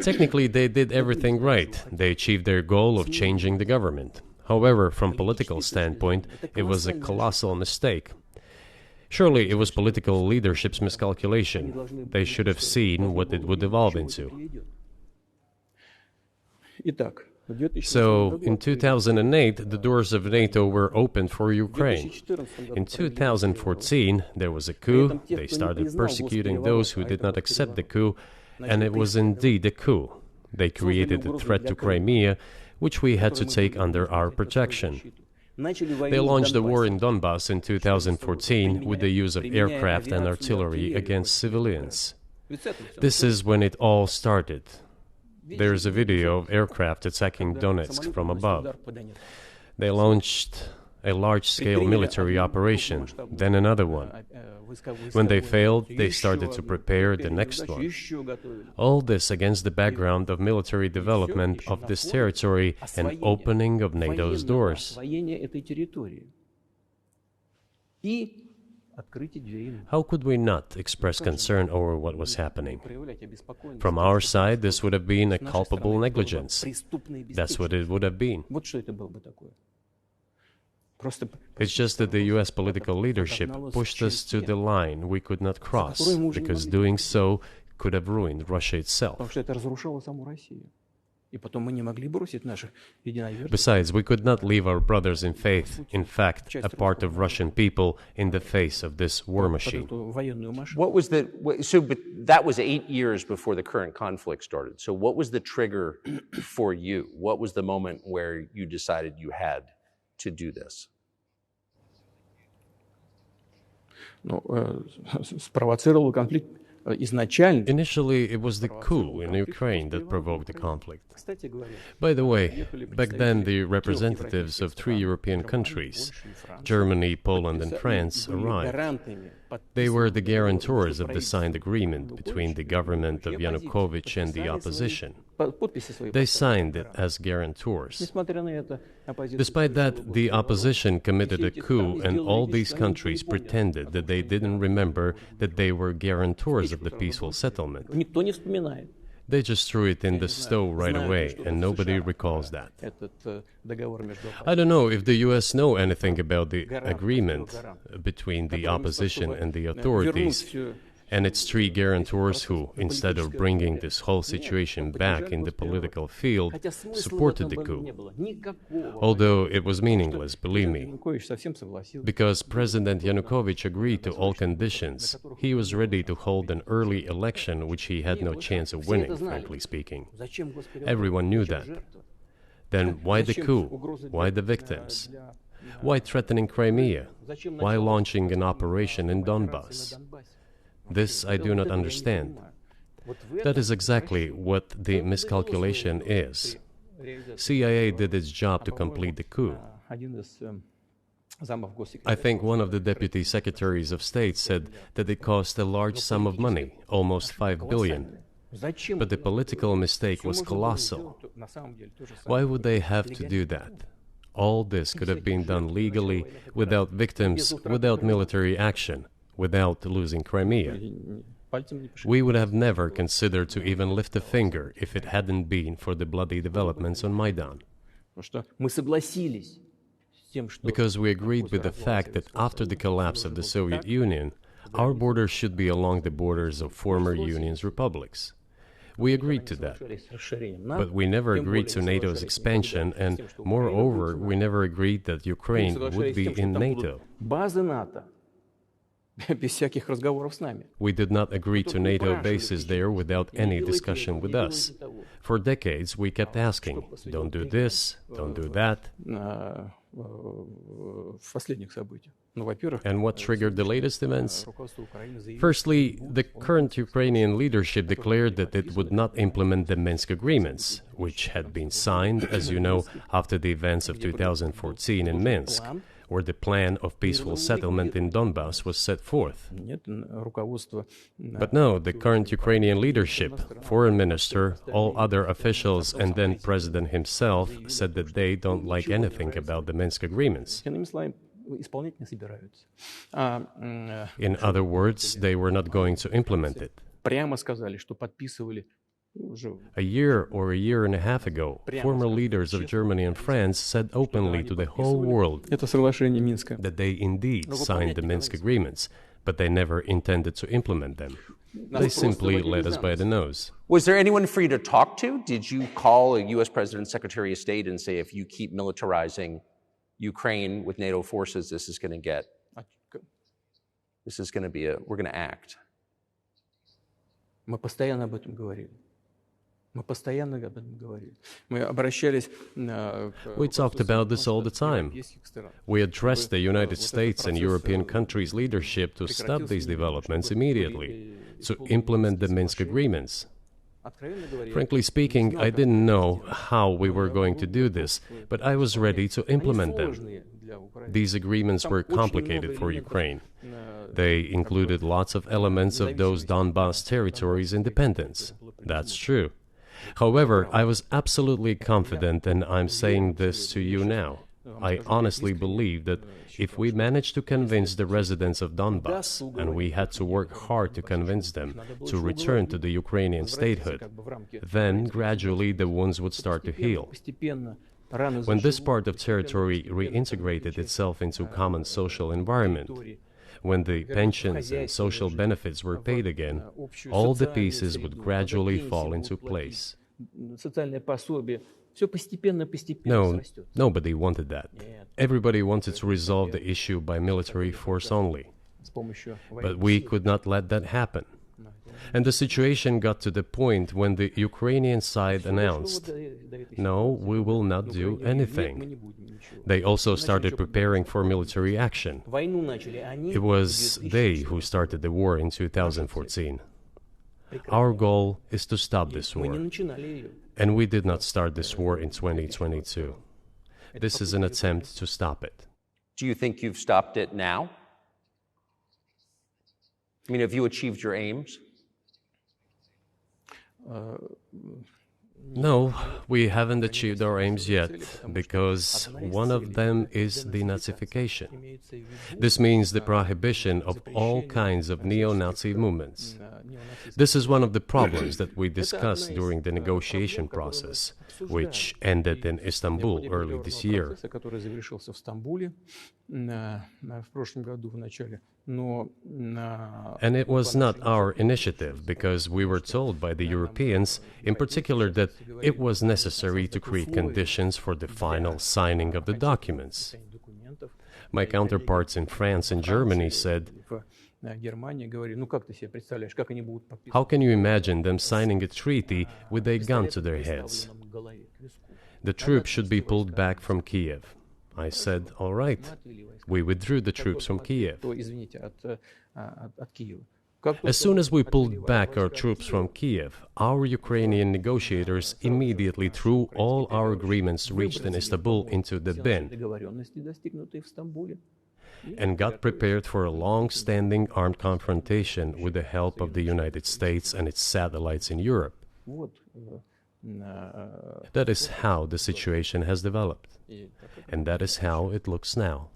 Technically, they did everything right. They achieved their goal of changing the government. However, from political standpoint, it was a colossal mistake. Surely it was political leadership's miscalculation. They should have seen what it would evolve into. So, in 2008, the doors of NATO were opened for Ukraine. In 2014, there was a coup. They started persecuting those who did not accept the coup, and it was indeed a coup. They created a threat to Crimea, which we had to take under our protection. They launched a war in Donbass in 2014 with the use of aircraft and artillery against civilians. This is when it all started. There is a video of aircraft attacking Donetsk from above. They launched a large-scale military operation, then another one. When they failed, they started to prepare the next one. All this against the background of military development of this territory and opening of NATO's doors. How could we not express concern over what was happening? From our side, this would have been a culpable negligence. That's what it would have been. It's just that the US political leadership pushed us to the line we could not cross, because doing so could have ruined Russia itself. Besides, we could not leave our brothers in faith, in fact, a part of Russian people, in the face of this war machine. But that was 8 years before the current conflict started. So what was the trigger for you? What was the moment where you decided you had to do this? Initially, it was the coup in Ukraine that provoked the conflict. By the way, back then the representatives of 3 European countries, Germany, Poland and France, arrived. They were the guarantors of the signed agreement between the government of Yanukovych and the opposition. They signed it as guarantors. Despite that, the opposition committed a coup, and all these countries pretended that they didn't remember that they were guarantors of the peaceful settlement. They just threw it in the stove right away, and nobody recalls that. I don't know if the US know anything about the agreement between the opposition and the authorities, and its three guarantors who, instead of bringing this whole situation back in the political field, supported the coup. Although it was meaningless, believe me. Because President Yanukovych agreed to all conditions, he was ready to hold an early election which he had no chance of winning, frankly speaking. Everyone knew that. Then why the coup? Why the victims? Why threatening Crimea? Why launching an operation in Donbass? This I do not understand. That is exactly what the miscalculation is. CIA did its job to complete the coup. I think one of the deputy secretaries of state said that it cost a large sum of money, almost 5 billion. But the political mistake was colossal. Why would they have to do that? All this could have been done legally, without victims, without military action, without losing Crimea. We would have never considered to even lift a finger if it hadn't been for the bloody developments on Maidan. Because we agreed with the fact that after the collapse of the Soviet Union, our borders should be along the borders of former Union's republics. We agreed to that. But we never agreed to NATO's expansion, and moreover, we never agreed that Ukraine would be in NATO. We did not agree to NATO bases there without any discussion with us. For decades, we kept asking, don't do this, don't do that. And what triggered the latest events? Firstly, the current Ukrainian leadership declared that it would not implement the Minsk agreements, which had been signed, as you know, after the events of 2014 in Minsk, where the plan of peaceful settlement in Donbass was set forth. But no, the current Ukrainian leadership, foreign minister, all other officials, and then president himself said that they don't like anything about the Minsk agreements. In other words, they were not going to implement it. A year or a year and a half ago, former leaders of Germany and France said openly to the whole world that they indeed signed the Minsk agreements, but they never intended to implement them. They simply led us by the nose. Was there anyone for you to talk to? Did you call a U.S. President's Secretary of State and say, if you keep militarizing Ukraine with NATO forces, this is going to be we're going to act? We talked about this all the time. We addressed the United States and European countries' leadership to stop these developments immediately, to implement the Minsk agreements. Frankly speaking, I didn't know how we were going to do this, but I was ready to implement them. These agreements were complicated for Ukraine. They included lots of elements of those Donbass territories' independence. That's true. However, I was absolutely confident, and I'm saying this to you now. I honestly believe that if we managed to convince the residents of Donbass, and we had to work hard to convince them to return to the Ukrainian statehood, then gradually the wounds would start to heal. When this part of territory reintegrated itself into common social environment, when the pensions and social benefits were paid again, all the pieces would gradually fall into place. No, nobody wanted that. Everybody wanted to resolve the issue by military force only. But we could not let that happen. And the situation got to the point when the Ukrainian side announced, no, we will not do anything. They also started preparing for military action. It was they who started the war in 2014. Our goal is to stop this war. And we did not start this war in 2022. This is an attempt to stop it. Do you think you've stopped it now? I mean, have you achieved your aims? No, we haven't achieved our aims yet, because one of them is denazification. This means the prohibition of all kinds of neo-Nazi movements. This is one of the problems that we discussed during the negotiation process, which ended in Istanbul early this year. And it was not our initiative, because we were told by the Europeans, in particular, that it was necessary to create conditions for the final signing of the documents. My counterparts in France and Germany said, "How can you imagine them signing a treaty with a gun to their heads? The troops should be pulled back from Kiev." I said, "All right." We withdrew the troops from Kiev. As soon as we pulled back our troops from Kiev, our Ukrainian negotiators immediately threw all our agreements reached in Istanbul into the bin and got prepared for a long-standing armed confrontation with the help of the United States and its satellites in Europe. That is how the situation has developed, and that is how it looks now.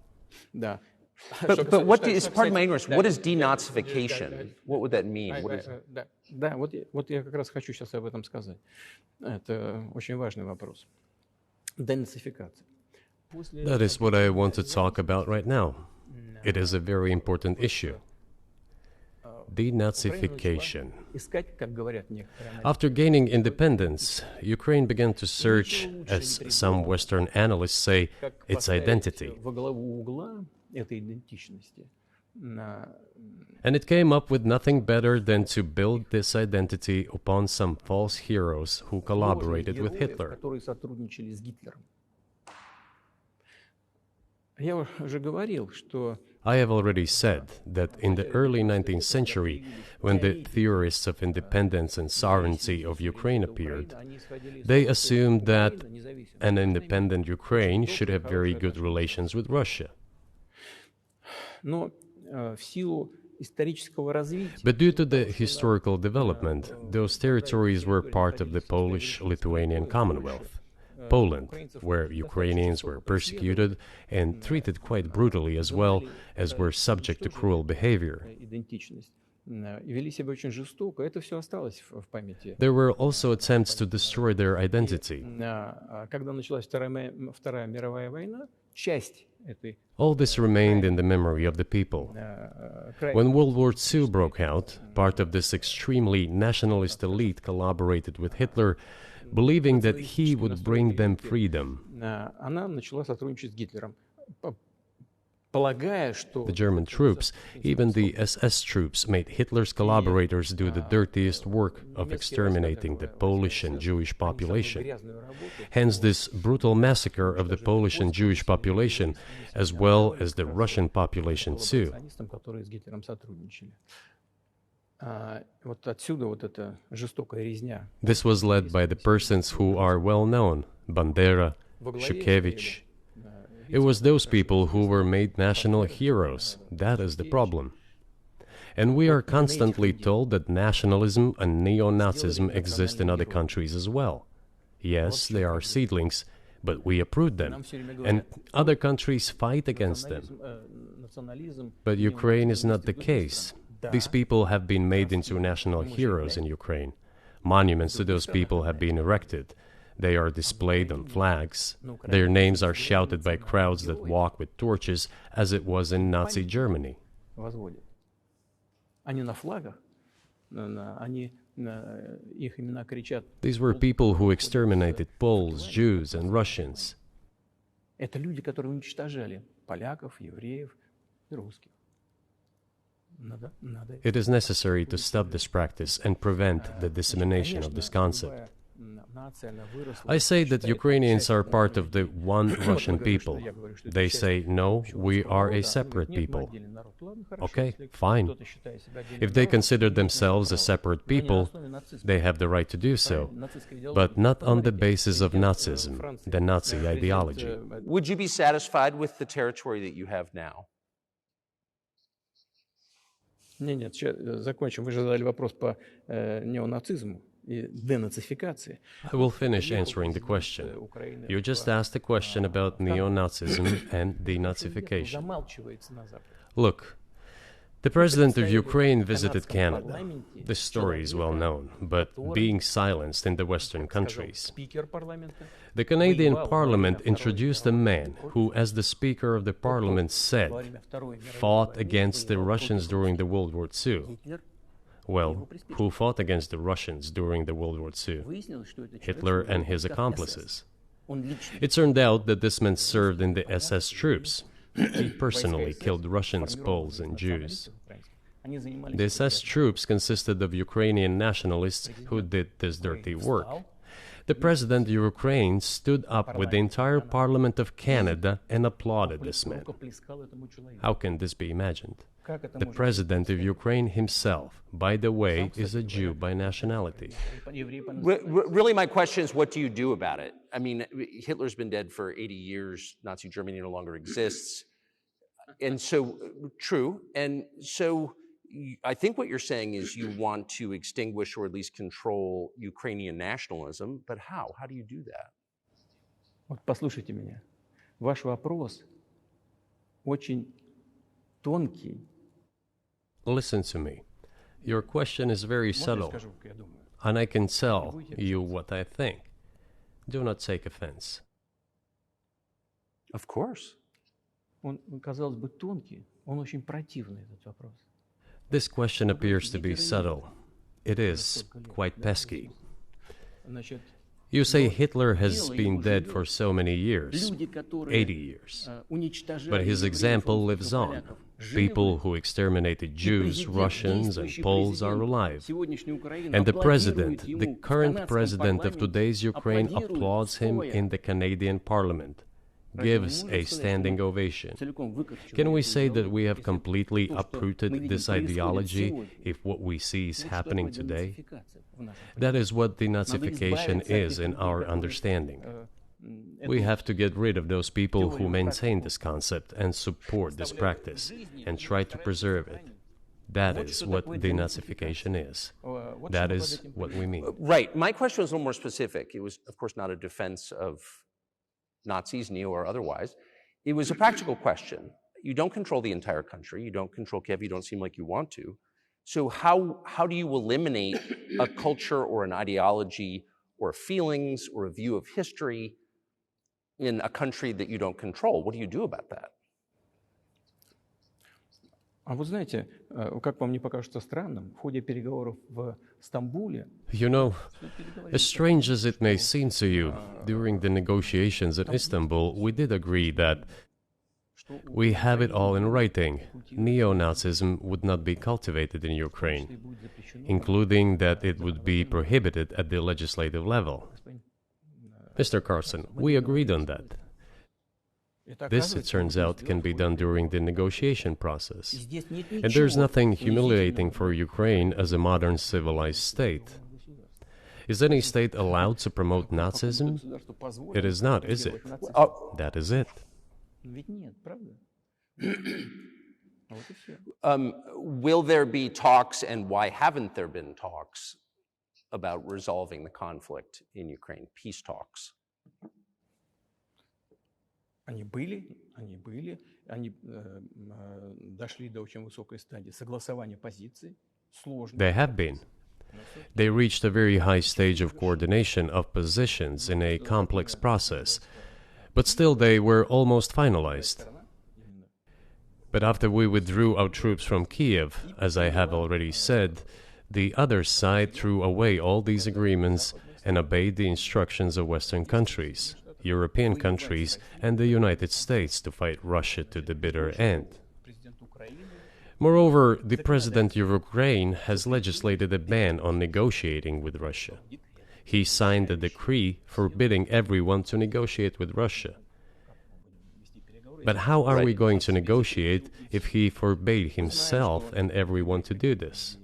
But what is, pardon my ignorance, what is denazification? What would that mean? What is... Да, вот я как раз хочу сейчас об этом сказать. Это очень важный вопрос. Денацификация. That is what I want to talk about right now. It is a very important issue. Denazification. After gaining independence, Ukraine began to search, as some Western analysts say, its identity. And it came up with nothing better than to build this identity upon some false heroes who collaborated with Hitler. I have already said that in the early 19th century, when the theorists of independence and sovereignty of Ukraine appeared, they assumed that an independent Ukraine should have very good relations with Russia. But due to the historical development, those territories were part of the Polish-Lithuanian Commonwealth. Poland, where Ukrainians were persecuted and treated quite brutally, as well as were subject to cruel behavior. There were also attempts to destroy their identity. All this remained in the memory of the people. When World War II broke out, part of this extremely nationalist elite collaborated with Hitler, believing that he would bring them freedom. The German troops, even the SS troops, made Hitler's collaborators do the dirtiest work of exterminating the Polish and Jewish population. Hence this brutal massacre of the Polish and Jewish population, as well as the Russian population too. This was led by the persons who are well known, Bandera, Gershkovich. It was those people who were made national heroes. That is the problem. And we are constantly told that nationalism and neo-Nazism exist in other countries as well. Yes, they are seedlings, but we uproot them, and other countries fight against them. But Ukraine is not the case. These people have been made into national heroes in Ukraine. Monuments to those people have been erected. They are displayed on flags. Their names are shouted by crowds that walk with torches, as it was in Nazi Germany. These were people who exterminated Poles, Jews, and Russians. It is necessary to stop this practice and prevent the dissemination of this concept. I say that Ukrainians are part of the one Russian people. They say, no, we are a separate people. Okay, fine. If they consider themselves a separate people, they have the right to do so, but not on the basis of Nazism, the Nazi ideology. Would you be satisfied with the territory that you have now? Нет, закончим. Вы же задали вопрос по неонацизму. денацификации. I will finish answering the question. You just asked a question about neo-Nazism and denazification. Замалчивается на Западе. Look, the president of Ukraine visited Canada. This story is well known, but being silenced in the Western countries. Спикер парламента. The Canadian Parliament introduced a man who, as the Speaker of the Parliament said, fought against the Russians during the World War II. Well, who fought against the Russians during the World War II? Hitler and his accomplices. It turned out that this man served in the SS troops. He personally killed Russians, Poles, and Jews. The SS troops consisted of Ukrainian nationalists who did this dirty work. The president of Ukraine stood up with the entire Parliament of Canada and applauded this man. How can this be imagined? The president of Ukraine himself, by the way, is a Jew by nationality. Really, my question is, what do you do about it? I mean, Hitler's been dead for 80 years. Nazi Germany no longer exists. And so, true. And so, I think what you're saying is you want to extinguish or at least control Ukrainian nationalism, but how? How do you do that? Вот послушайте меня. Ваш вопрос очень тонкий. Listen to me. Your question is very subtle, and I can tell you what I think. Do not take offense. Of course. Он, казалось бы, тонкий, он очень противный, этот вопрос. This question appears to be subtle. It is quite pesky. Значит, You say Hitler has been dead for so many years, 80 years. But his example lives on. People who exterminated Jews, Russians, and Poles are alive. And the president, the current president of today's Ukraine, applauds him in the Canadian Parliament, gives a standing ovation. Can we say that we have completely uprooted this ideology if what we see is happening today? That is what denazification is in our understanding. We have to get rid of those people who maintain this concept and support this practice and try to preserve it. That is what denazification is. That is what we mean. Right. My question was a little more specific. It was, of course, not a defense of Nazis, neo or otherwise. It was a practical question. You don't control the entire country. You don't control Kiev. You don't seem like you want to. So how do you eliminate a culture or an ideology or feelings or a view of history in a country that you don't control? What do you do about that? А вы знаете, как вам не покажется странным, в ходе переговоров в Стамбуле... You know, as strange as it may seem to you, during the negotiations in Istanbul, we did agree that we have it all in writing. Neo-Nazism would not be cultivated in Ukraine, including that it would be prohibited at the legislative level. Mr. Carlson, we agreed on that. This, it turns out, can be done during the negotiation process. And there's nothing humiliating for Ukraine as a modern civilized state. Is any state allowed to promote Nazism? It is not, is it? That is it. Will there be talks, and why haven't there been talks about resolving the conflict in Ukraine, peace talks? Они были, они дошли до очень высокой стадии согласования позиций, сложно. They have been. They reached a very high stage of coordination of positions in a complex process, but still they were almost finalized. But after we withdrew our troops from Kiev, as I have already said, the other side threw away all these agreements and obeyed the instructions of Western countries, European countries, and the United States to fight Russia to the bitter end. Moreover, the president of Ukraine has legislated a ban on negotiating with Russia. He signed a decree forbidding everyone to negotiate with Russia. But how are we going to negotiate if he forbade himself and everyone to do this?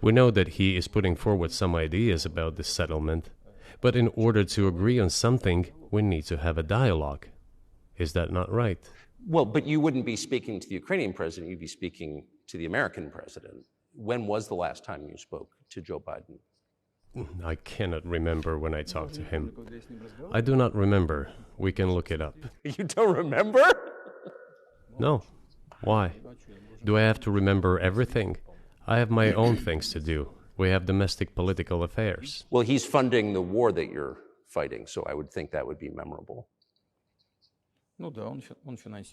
We know that he is putting forward some ideas about this settlement, but in order to agree on something, we need to have a dialogue. Is that not right? Well, but you wouldn't be speaking to the Ukrainian president, you'd be speaking to the American president. When was the last time you spoke to Joe Biden? I cannot remember when I talked to him. I do not remember. We can look it up. You don't remember? No. Why? Do I have to remember everything? I have my own things to do. We have domestic political affairs. Well, he's funding the war that you're fighting, so I would think that would be memorable.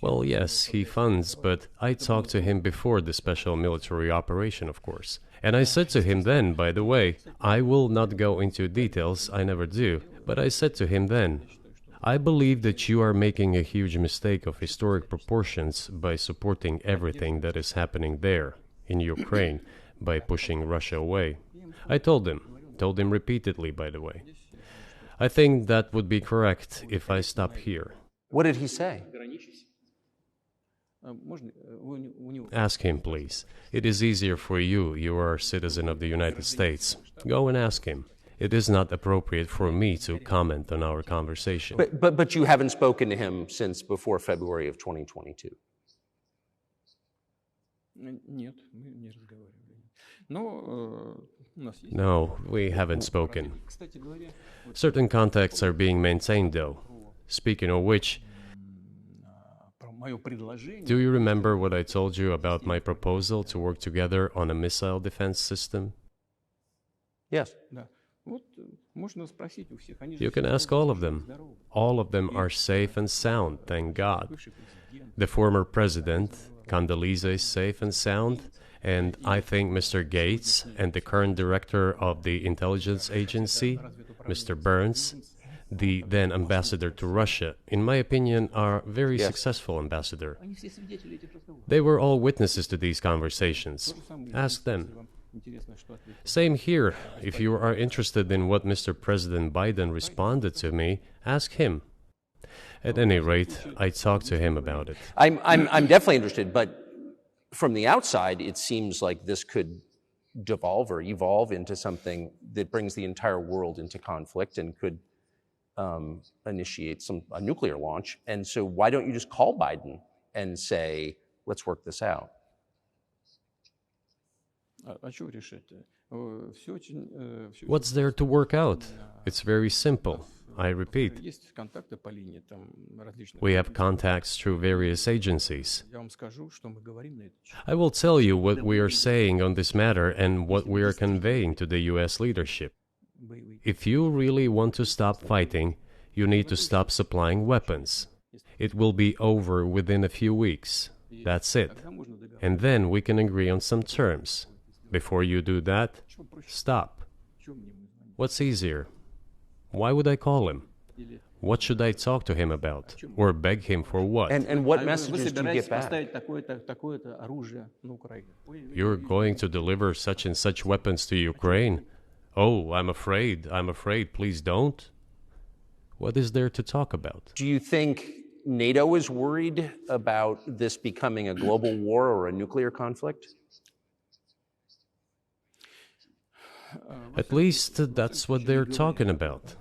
Well, yes, he funds, but I talked to him before the special military operation, of course. And I said to him then, by the way, I will not go into details, I never do, but I said to him then, I believe that you are making a huge mistake of historic proportions by supporting everything that is happening there, in Ukraine, by pushing Russia away. I told him repeatedly, by the way. I think that would be correct if I stop here. What did he say? Ask him, please. It is easier for you. You are a citizen of the United States. Go and ask him. It is not appropriate for me to comment on our conversation. But you haven't spoken to him since before February of 2022? No, we haven't spoken. Certain contacts are being maintained, though. Speaking of which, do you remember what I told you about my proposal to work together on a missile defense system? Yes. You can ask all of them. All of them are safe and sound, thank God. The former president, Condoleezza, is safe and sound, and I think Mr. Gates and the current director of the intelligence agency, Mr. Burns, the then ambassador to Russia, in my opinion, are very successful ambassador. They were all witnesses to these conversations. Ask them. Same here. If you are interested in what Mr. President Biden responded to me, ask him. At any rate, I talked to him about it. I'm definitely interested, but from the outside, it seems like this could devolve or evolve into something that brings the entire world into conflict and could initiate a nuclear launch. And so why don't you just call Biden and say, let's work this out? What's there to work out? It's very simple. I repeat. We have contacts through various agencies. I will tell you what we are saying on this matter and what we are conveying to the US leadership. If you really want to stop fighting, you need to stop supplying weapons. It will be over within a few weeks. That's it. And then we can agree on some terms. Before you do that, stop. What's easier? Why would I call him? What should I talk to him about? Or beg him for what? And what messages do you get back? You're going to deliver such and such weapons to Ukraine? Oh, I'm afraid, please don't. What is there to talk about? Do you think NATO is worried about this becoming a global war or a nuclear conflict? At least that's what they're talking about.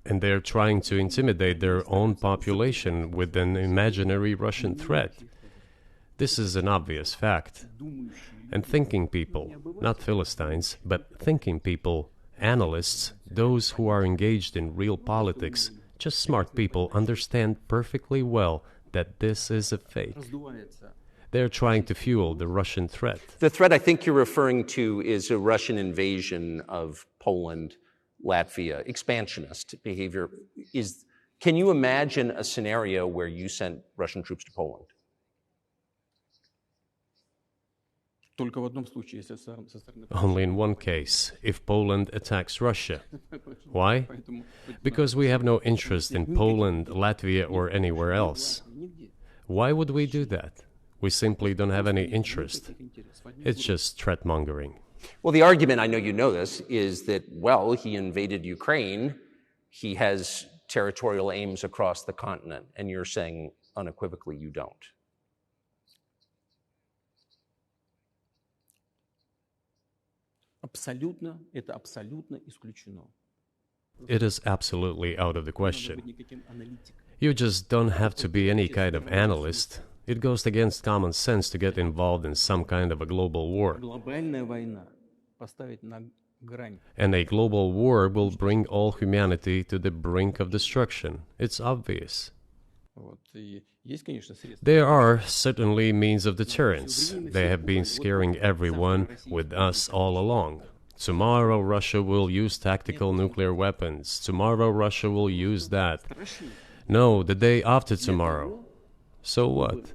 And they're trying to intimidate their own population with an imaginary Russian threat. This is an obvious fact. And thinking people, not Philistines, but thinking people, analysts, those who are engaged in real politics, just smart people, understand perfectly well that this is a fake. They're trying to fuel the Russian threat. The threat I think you're referring to is a Russian invasion of Poland, Latvia, expansionist behavior. Can you imagine a scenario where you sent Russian troops to Poland? Only in one case, if Poland attacks Russia. Why? Because we have no interest in Poland, Latvia, or anywhere else. Why would we do that? We simply don't have any interest. It's just threat-mongering. Well, the argument, I know you know this, is that, well, he invaded Ukraine, he has territorial aims across the continent, and you're saying unequivocally you don't. It is absolutely out of the question. You just don't have to be any kind of analyst. It goes against common sense to get involved in some kind of a global war. And a global war will bring all humanity to the brink of destruction. It's obvious. There are certainly means of deterrence. They have been scaring everyone with us all along. Tomorrow Russia will use tactical nuclear weapons. Tomorrow Russia will use that. No, the day after tomorrow. So what?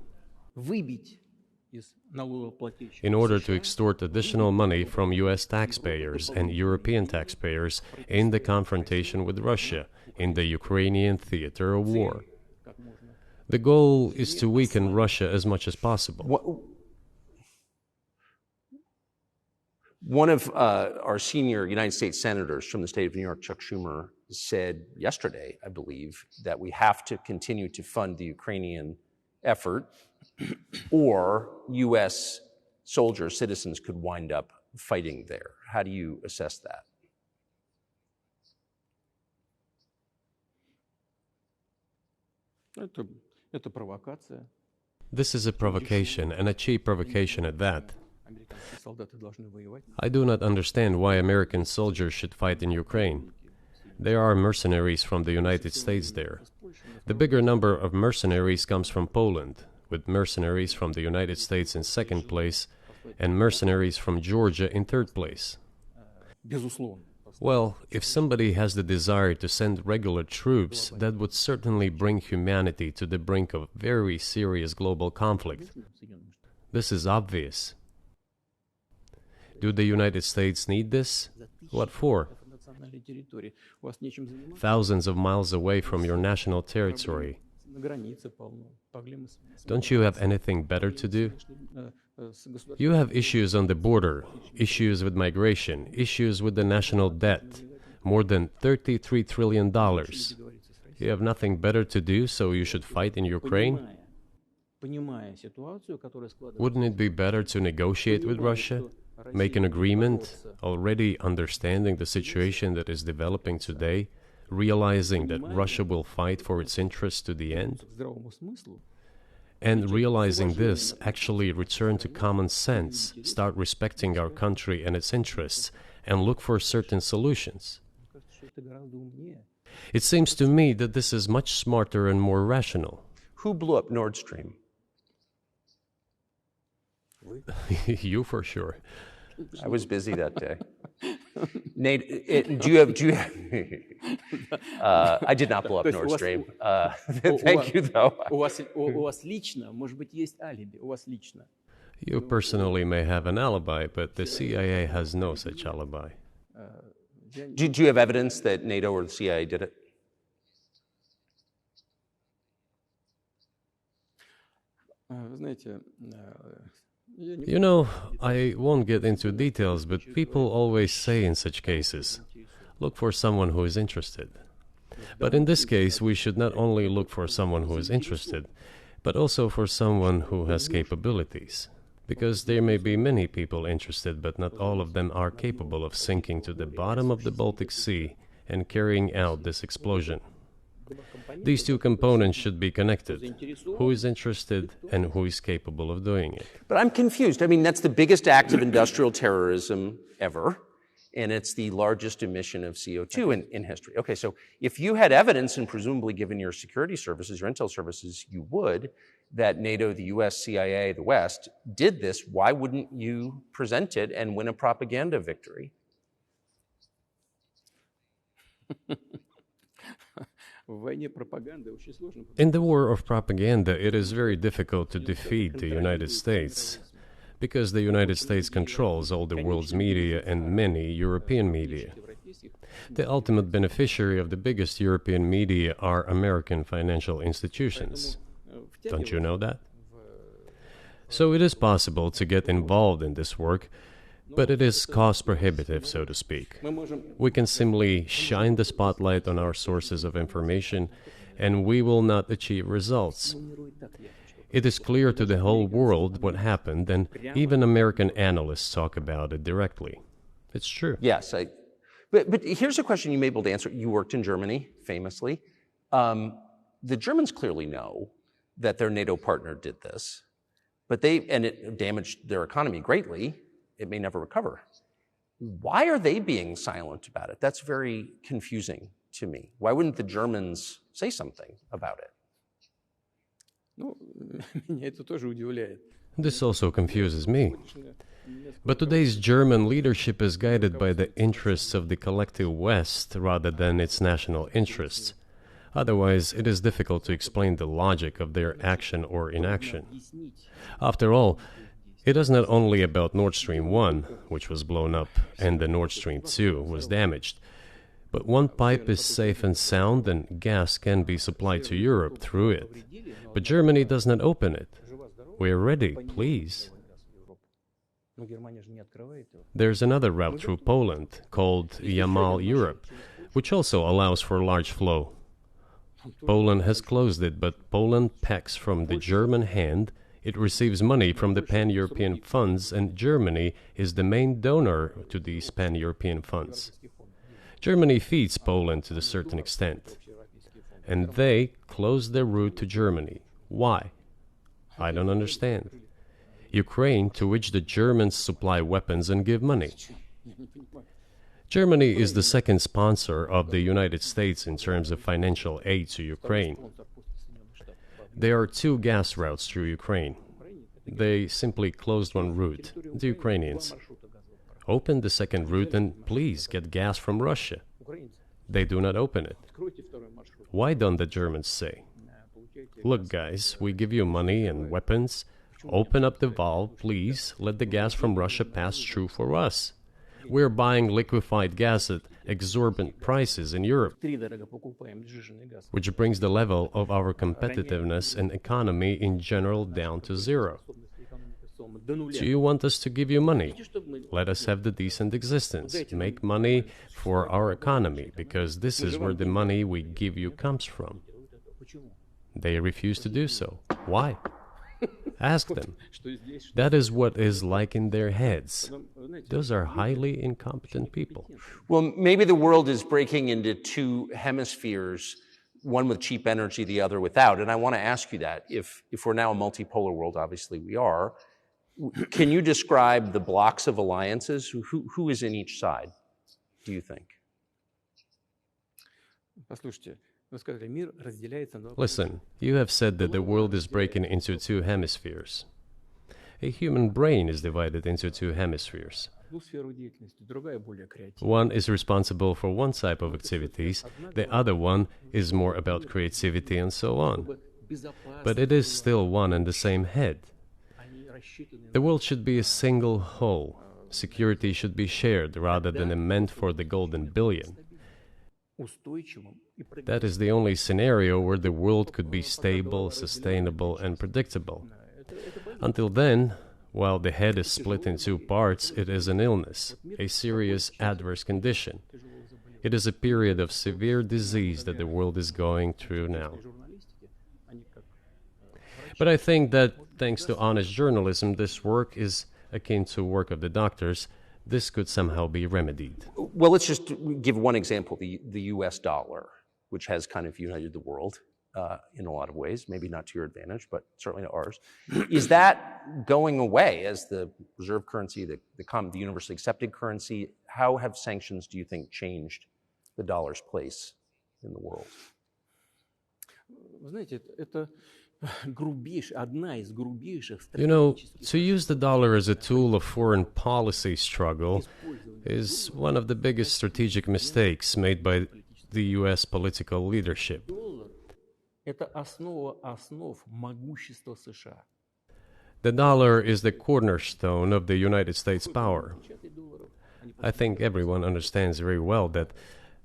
In order to extort additional money from US taxpayers and European taxpayers in the confrontation with Russia in the Ukrainian theater of war. The goal is to weaken Russia as much as possible. One of our senior United States senators from the state of New York, Chuck Schumer, said yesterday, I believe, that we have to continue to fund the Ukrainian effort or U.S. soldiers, citizens could wind up fighting there. How do you assess that? This is a provocation, and a cheap provocation at that. I do not understand why American soldiers should fight in Ukraine. There are mercenaries from the United States there. The bigger number of mercenaries comes from Poland, with mercenaries from the United States in second place and mercenaries from Georgia in third place. Well, if somebody has the desire to send regular troops, that would certainly bring humanity to the brink of very serious global conflict. This is obvious. Do the United States need this? What for? Thousands of miles away from your national territory. Don't you have anything better to do? You have issues on the border, issues with migration, issues with the national debt, more than $33 trillion. You have nothing better to do, so you should fight in Ukraine? Wouldn't it be better to negotiate with Russia? Make an agreement, already understanding the situation that is developing today, realizing that Russia will fight for its interests to the end? And realizing this, actually return to common sense, start respecting our country and its interests, and look for certain solutions. It seems to me that this is much smarter and more rational. Who blew up Nord Stream? You for sure. I was busy that day. Nate, do you have I did not blow up Nord Stream. Thank you, though. You personally may have an alibi, but the CIA has no such alibi. Do you have evidence that NATO or the CIA did it? You know, I won't get into details, but people always say in such cases, look for someone who is interested. But in this case, we should not only look for someone who is interested, but also for someone who has capabilities. Because there may be many people interested, but not all of them are capable of sinking to the bottom of the Baltic Sea and carrying out this explosion. These two components should be connected. Who is interested and who is capable of doing it? But I'm confused. I mean, that's the biggest act of industrial terrorism ever, and it's the largest emission of CO2 in history. Okay, so if you had evidence, and presumably given your security services, your intel services, you would, that NATO, the US, CIA, the West, did this, why wouldn't you present it and win a propaganda victory? In the war of propaganda, it is very difficult to defeat the United States, because the United States controls all the world's media and many European media. The ultimate beneficiary of the biggest European media are American financial institutions. Don't you know that? So it is possible to get involved in this work, but it is cost prohibitive, so to speak. We can simply shine the spotlight on our sources of information, and we will not achieve results. It is clear to the whole world what happened, and even American analysts talk about it directly. It's true. Yes, but here's a question you may be able to answer. You worked in Germany, famously. The Germans clearly know that their NATO partner did this, and it damaged their economy greatly. It may never recover. Why are they being silent about it? That's very confusing to me. Why wouldn't the Germans say something about it? Ну, меня это тоже удивляет. This also confuses me. But today's German leadership is guided by the interests of the collective West rather than its national interests. Otherwise, it is difficult to explain the logic of their action or inaction. After all, it is not only about Nord Stream 1, which was blown up, and the Nord Stream 2 was damaged. But one pipe is safe and sound, and gas can be supplied to Europe through it. But Germany does not open it. We are ready, please. There's another route through Poland, called Yamal Europe, which also allows for large flow. Poland has closed it, but Poland packs from the German hand. It receives money from the pan-European funds, and Germany is the main donor to these pan-European funds. Germany feeds Poland to a certain extent, and they close their route to Germany. Why? I don't understand. Ukraine, to which the Germans supply weapons and give money. Germany is the second sponsor of the United States in terms of financial aid to Ukraine. There are two gas routes through Ukraine. They simply closed one route, the Ukrainians. Open the second route and please get gas from Russia. They do not open it. Why don't the Germans say, look guys, we give you money and weapons, open up the valve, please, let the gas from Russia pass through for us. We're buying liquefied gas at exorbitant prices in Europe, which brings the level of our competitiveness and economy in general down to zero. Do you want us to give you money? Let us have the decent existence. Make money for our economy, because this is where the money we give you comes from. They refuse to do so. Why? Ask them. That is what is like in their heads. Those are highly incompetent people. Well, maybe the world is breaking into two hemispheres, one with cheap energy, the other without. And I want to ask you that. If we're now a multipolar world, obviously we are, can you describe the blocks of alliances? Who is in each side, do you think? Listen, you have said that the world is breaking into two hemispheres. A human brain is divided into two hemispheres. One is responsible for one type of activities, the other one is more about creativity and so on. But it is still one and the same head. The world should be a single whole. Security should be shared rather than meant for the golden billion. That is the only scenario where the world could be stable, sustainable, and predictable. Until then, while the head is split in two parts, it is an illness, a serious adverse condition. It is a period of severe disease that the world is going through now. But I think that, thanks to honest journalism, this work is akin to work of the doctors. This could somehow be remedied. Well, let's just give one example, the US dollar, which has kind of united the world in a lot of ways, maybe not to your advantage, but certainly to ours. Is that going away as the reserve currency, the universally accepted currency? How have sanctions, do you think, changed the dollar's place in the world? You know, to use the dollar as a tool of foreign policy struggle is one of the biggest strategic mistakes made by the US political leadership. The dollar is the cornerstone of the United States power. I think everyone understands very well that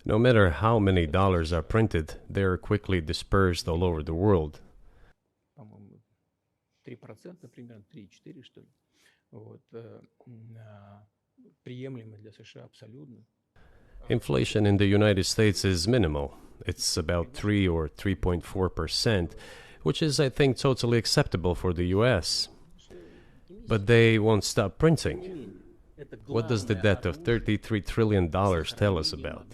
no matter how many dollars are printed, they are quickly dispersed all over the world. Inflation in the United States is minimal. It's about 3 or 3.4%, which is, I think, totally acceptable for the US. But they won't stop printing. What does the debt of $33 trillion tell us about?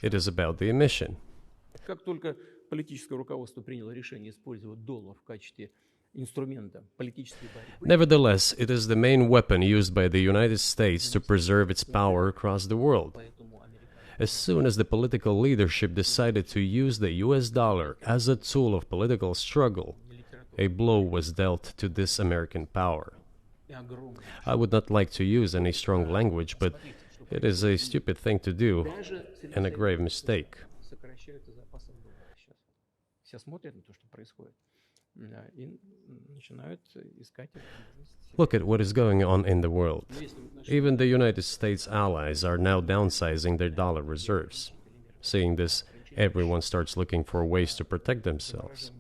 It is about the emission. Nevertheless, it is the main weapon used by the United States to preserve its power across the world. As soon as the political leadership decided to use the US dollar as a tool of political struggle, a blow was dealt to this American power. I would not like to use any strong language, but it is a stupid thing to do and a grave mistake. Look at what is going on in the world. Even the United States allies are now downsizing their dollar reserves. Seeing this, everyone starts looking for ways to protect themselves.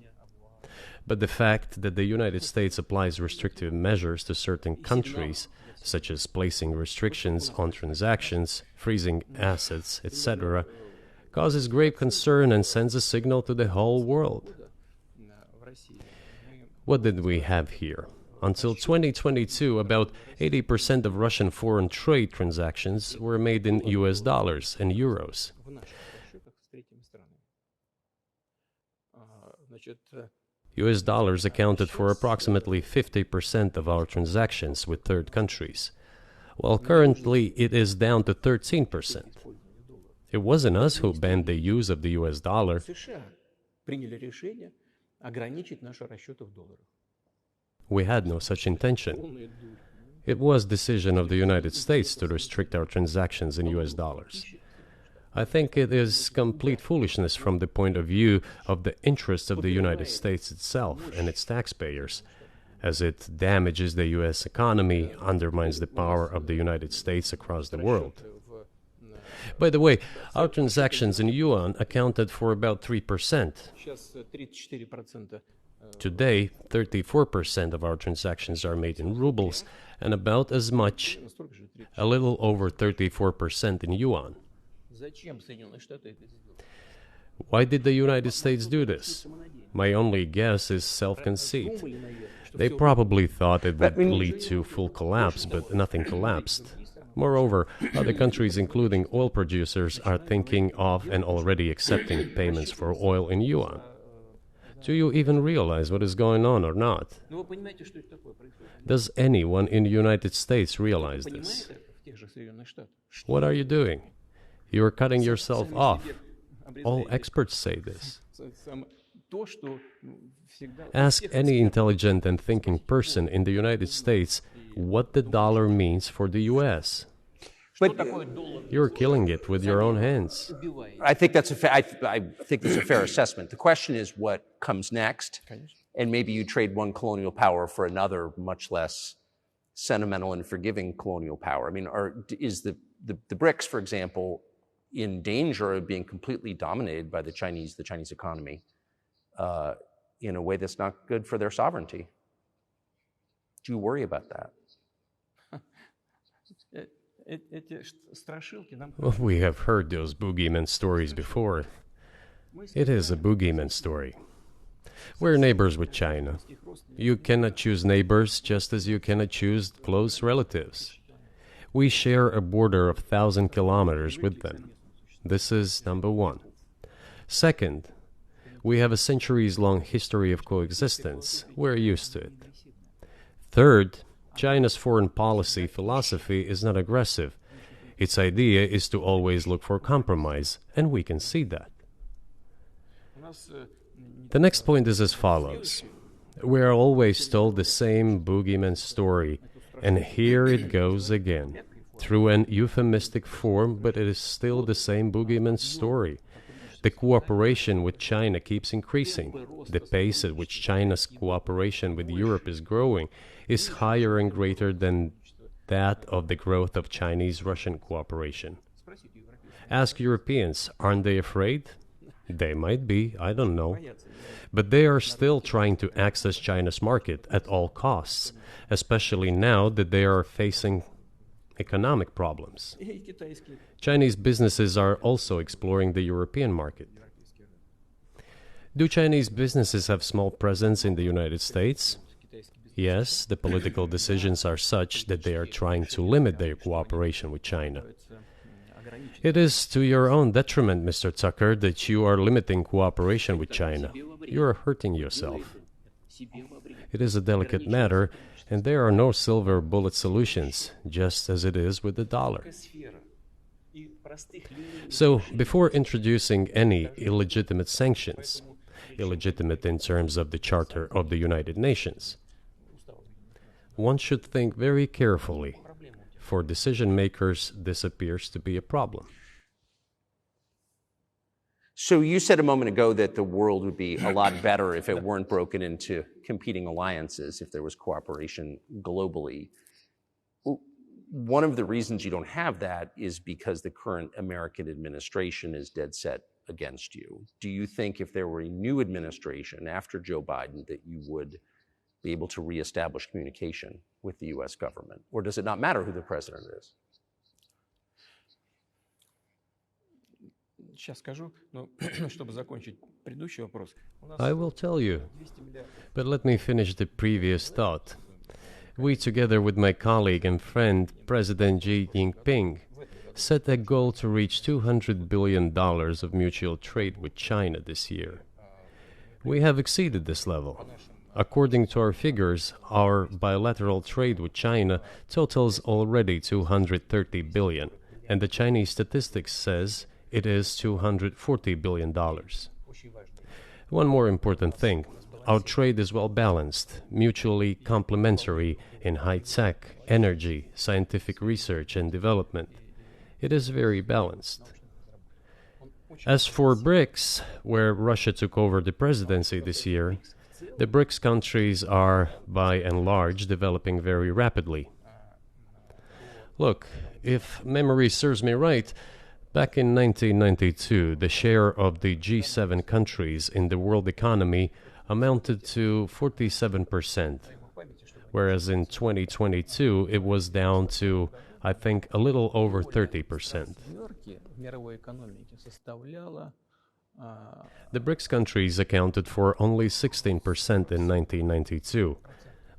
But the fact that the United States applies restrictive measures to certain countries, such as placing restrictions on transactions, freezing assets, etc., causes grave concern and sends a signal to the whole world. What did we have here? Until 2022, about 80% of Russian foreign trade transactions were made in US dollars and euros. US dollars accounted for approximately 50% of our transactions with third countries, while currently it is down to 13%. It wasn't us who banned the use of the US dollar. We had no such intention. It was decision of the United States to restrict our transactions in US dollars. I think it is complete foolishness from the point of view of the interests of the United States itself and its taxpayers, as it damages the US economy, undermines the power of the United States across the world. By the way, our transactions in yuan accounted for about 3%. Today, 34% of our transactions are made in rubles, and about as much, a little over 34% in yuan. Why did the United States do this? My only guess is self-conceit. They probably thought it would lead to full collapse, but nothing collapsed. Moreover, other countries, including oil producers, are thinking of and already accepting payments for oil in yuan. Do you even realize what is going on or not? Does anyone in the United States realize this? What are you doing? You are cutting yourself off. All experts say this. Ask any intelligent and thinking person in the United States what the dollar means for the US. But You're killing it with your own hands. I think that's I think that's a fair assessment. The question is what comes next, and maybe you trade one colonial power for another, much less sentimental and forgiving colonial power. I mean, is the BRICS, for example, in danger of being completely dominated by the Chinese economy in a way that's not good for their sovereignty? Do you worry about that? Well, we have heard those boogeyman stories before. It is a boogeyman story. We're neighbors with China. You cannot choose neighbors just as you cannot choose close relatives. We share a border of 1,000 kilometers with them. This is number one. Second, we have a centuries-long history of coexistence. We're used to it. Third, China's foreign policy philosophy is not aggressive. Its idea is to always look for compromise, and we can see that. The next point is as follows. We are always told the same boogeyman story, and here it goes again. Through an euphemistic form, but it is still the same boogeyman story. The cooperation with China keeps increasing. The pace at which China's cooperation with Europe is growing is higher and greater than that of the growth of Chinese-Russian cooperation. Ask Europeans, aren't they afraid? They might be, I don't know. But they are still trying to access China's market at all costs, especially now that they are facing economic problems. Chinese businesses are also exploring the European market. Do Chinese businesses have small presence in the United States? Yes, the political decisions are such that they are trying to limit their cooperation with China. It is to your own detriment, Mr. Tucker, that you are limiting cooperation with China. You are hurting yourself. It is a delicate matter, and there are no silver bullet solutions, just as it is with the dollar. So, before introducing any illegitimate sanctions, illegitimate in terms of the Charter of the United Nations, one should think very carefully. For decision makers, this appears to be a problem. So you said a moment ago that the world would be a lot better if it weren't broken into competing alliances, if there was cooperation globally. One of the reasons you don't have that is because the current American administration is dead set against you. Do you think if there were a new administration after Joe Biden that you would be able to reestablish communication with the U.S. government? Or does it not matter who the president is? I will tell you, but let me finish the previous thought. We, together with my colleague and friend, President Xi Jinping, set a goal to reach $200 billion of mutual trade with China this year. We have exceeded this level. According to our figures, our bilateral trade with China totals already $230 billion, and the Chinese statistics says it is $240 billion. One more important thing. Our trade is well balanced, mutually complementary in high-tech, energy, scientific research and development. It is very balanced. As for BRICS, where Russia took over the presidency this year, the BRICS countries are, by and large, developing very rapidly. Look, if memory serves me right, back in 1992, the share of the G7 countries in the world economy amounted to 47%, whereas in 2022 it was down to, I think, a little over 30%. The BRICS countries accounted for only 16% in 1992,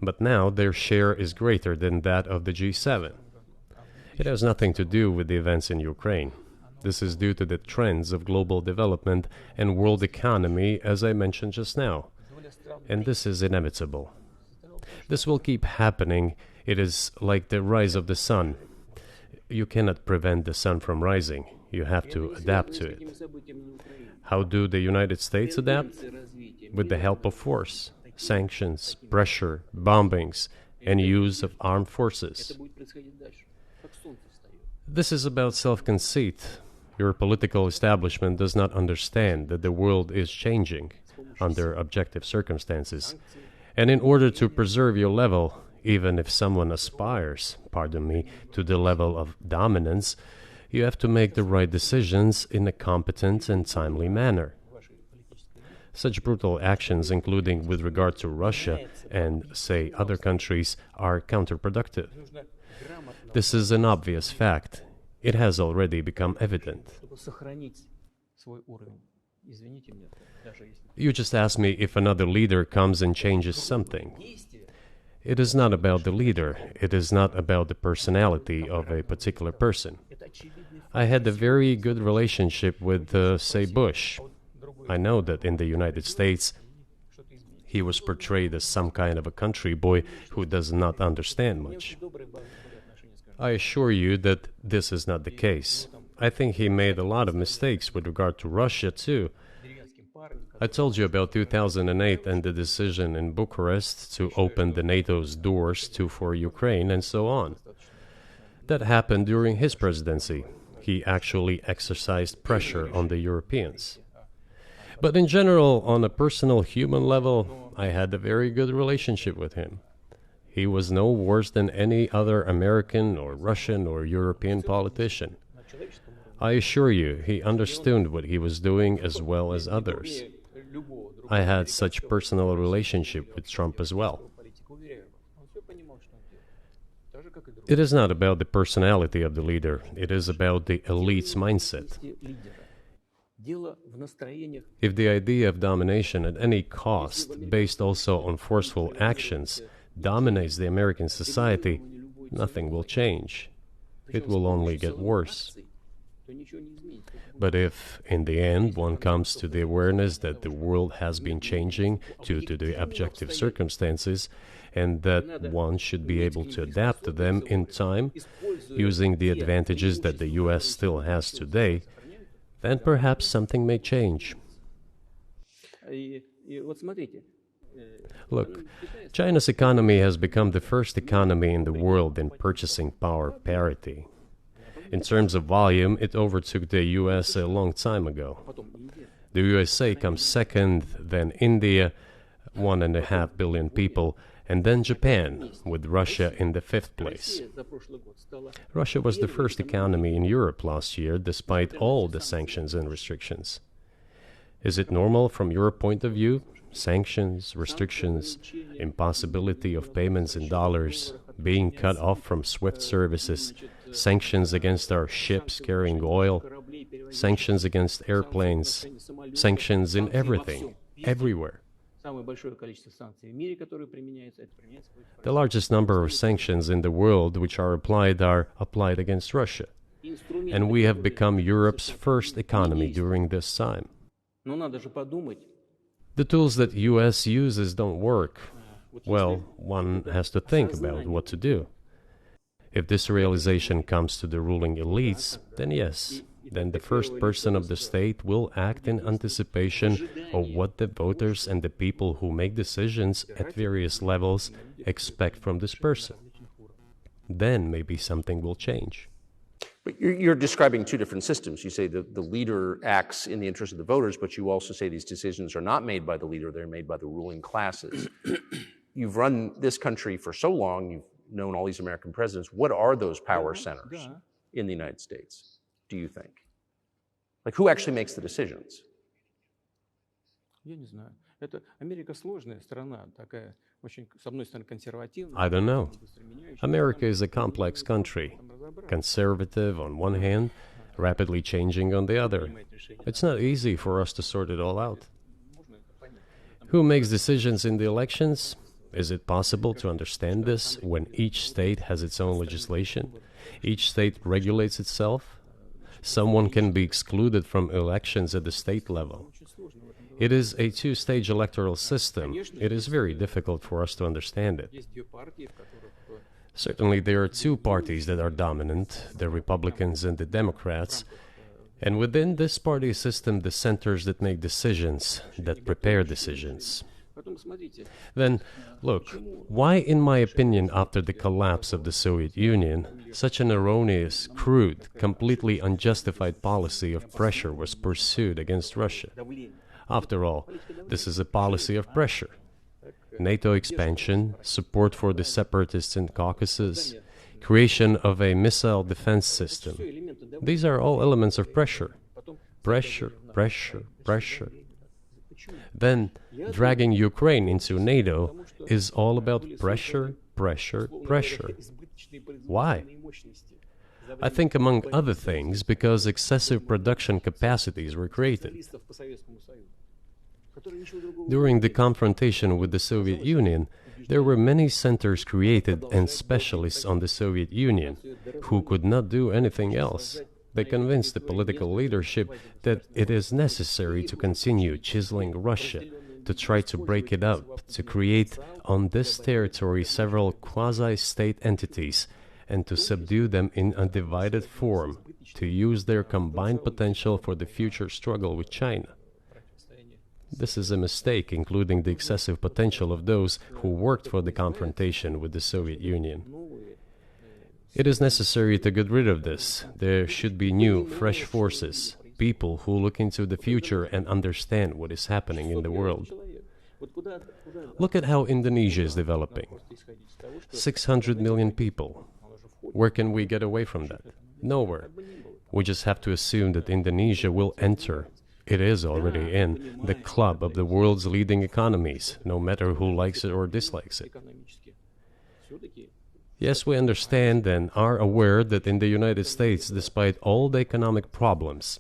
but now their share is greater than that of the G7. It has nothing to do with the events in Ukraine. This is due to the trends of global development and world economy, as I mentioned just now. And this is inevitable. This will keep happening. It is like the rise of the sun. You cannot prevent the sun from rising. You have to adapt to it. How do the United States adapt? With the help of force, sanctions, pressure, bombings, and use of armed forces. This is about self-conceit. Your political establishment does not understand that the world is changing under objective circumstances. And in order to preserve your level, even if someone aspires, to the level of dominance, you have to make the right decisions in a competent and timely manner. Such brutal actions, including with regard to Russia and, say, other countries, are counterproductive. This is an obvious fact. It has already become evident. You just asked me if another leader comes and changes something. It is not about the leader. It is not about the personality of a particular person. I had a very good relationship with, say, Bush. I know that in the United States, he was portrayed as some kind of a country boy who does not understand much. I assure you that this is not the case. I think he made a lot of mistakes with regard to Russia, too. I told you about 2008 and the decision in Bucharest to open the NATO's doors for Ukraine and so on. That happened during his presidency. He actually exercised pressure on the Europeans. But in general, on a personal human level, I had a very good relationship with him. He was no worse than any other American or Russian or European politician. I assure you, he understood what he was doing as well as others. I had such personal relationship with Trump as well. It is not about the personality of the leader. It is about the elite's mindset. If the idea of domination at any cost, based also on forceful actions, dominates the American society, nothing will change. It will only get worse. But if, in the end, one comes to the awareness that the world has been changing due to the objective circumstances, and that one should be able to adapt to them in time, using the advantages that the US still has today, then perhaps something may change. Look, China's economy has become the first economy in the world in purchasing power parity. In terms of volume, it overtook the US a long time ago. The USA comes second, then India, 1.5 billion people, and then Japan, with Russia in the 5th place. Russia was the first economy in Europe last year, despite all the sanctions and restrictions. Is it normal from your point of view? Sanctions, restrictions, impossibility of payments in dollars, being cut off from SWIFT services, sanctions against our ships carrying oil, sanctions against airplanes, sanctions in everything, everywhere. The largest number of sanctions in the world which are applied against Russia. And we have become Europe's first economy during this time. The tools that US uses don't work. Well, one has to think about what to do. If this realization comes to the ruling elites, then yes, then the first person of the state will act in anticipation of what the voters and the people who make decisions at various levels expect from this person. Then maybe something will change. But you're describing two different systems. You say the leader acts in the interest of the voters, but you also say these decisions are not made by the leader, they're made by the ruling classes. You've run this country for so long, you've known all these American presidents. What are those power centers in the United States, do you think? Like, who actually makes the decisions? I don't know. America is a complex country, conservative on one hand, rapidly changing on the other. It's not easy for us to sort it all out. Who makes decisions in the elections? Is it possible to understand this when each state has its own legislation? Each state regulates itself? Someone can be excluded from elections at the state level. It is a two-stage electoral system. It is very difficult for us to understand it. Certainly, there are two parties that are dominant, the Republicans and the Democrats, and within this party system, the centers that make decisions, that prepare decisions. Then, look, why, in my opinion, after the collapse of the Soviet Union, such an erroneous, crude, completely unjustified policy of pressure was pursued against Russia? After all, this is a policy of pressure. NATO expansion, support for the separatists in Caucasus, creation of a missile defense system. These are all elements of pressure. Pressure, pressure, pressure. Then, dragging Ukraine into NATO is all about pressure, pressure, pressure. Why? I think, among other things, because excessive production capacities were created. During the confrontation with the Soviet Union, there were many centers created and specialists on the Soviet Union who could not do anything else. They convinced the political leadership that it is necessary to continue chiseling Russia, to try to break it up, to create on this territory several quasi-state entities, and to subdue them in a divided form, to use their combined potential for the future struggle with China. This is a mistake, including the excessive potential of those who worked for the confrontation with the Soviet Union. It is necessary to get rid of this. There should be new, fresh forces, people who look into the future and understand what is happening in the world. Look at how Indonesia is developing. 600 million people. Where can we get away from that? Nowhere. We just have to assume that Indonesia will enter. It is already in the club of the world's leading economies, no matter who likes it or dislikes it. Yes, we understand and are aware that in the United States, despite all the economic problems,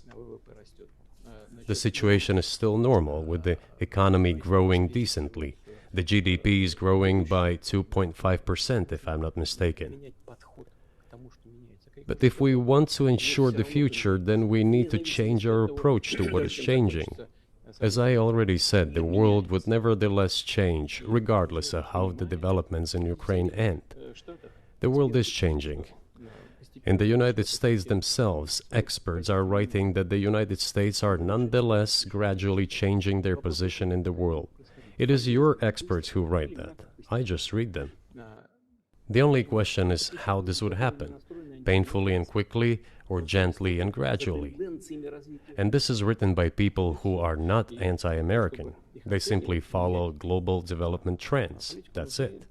the situation is still normal, with the economy growing decently. The GDP is growing by 2.5%, if I'm not mistaken. But if we want to ensure the future, then we need to change our approach to what is changing. As I already said, the world would nevertheless change, regardless of how the developments in Ukraine end. The world is changing. In the United States themselves, experts are writing that the United States are nonetheless gradually changing their position in the world. It is your experts who write that. I just read them. The only question is how this would happen, painfully and quickly, or gently and gradually. And this is written by people who are not anti-American. They simply follow global development trends. That's it.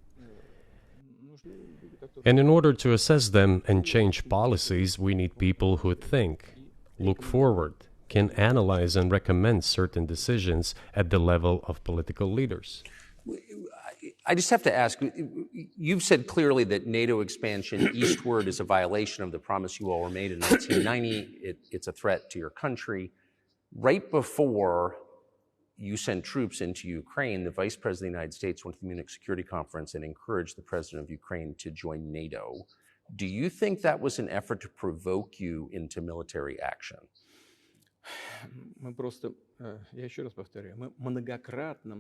And in order to assess them and change policies, we need people who think, look forward, can analyze and recommend certain decisions at the level of political leaders. I just have to ask, you've said clearly that NATO expansion eastward is a violation of the promise you all were made in 1990. It's a threat to your country. Right before you sent troops into Ukraine, the Vice President of the United States went to the Munich Security Conference and encouraged the President of Ukraine to join NATO. Do you think that was an effort to provoke you into military action? Мы просто, я еще раз повторяю, мы многократно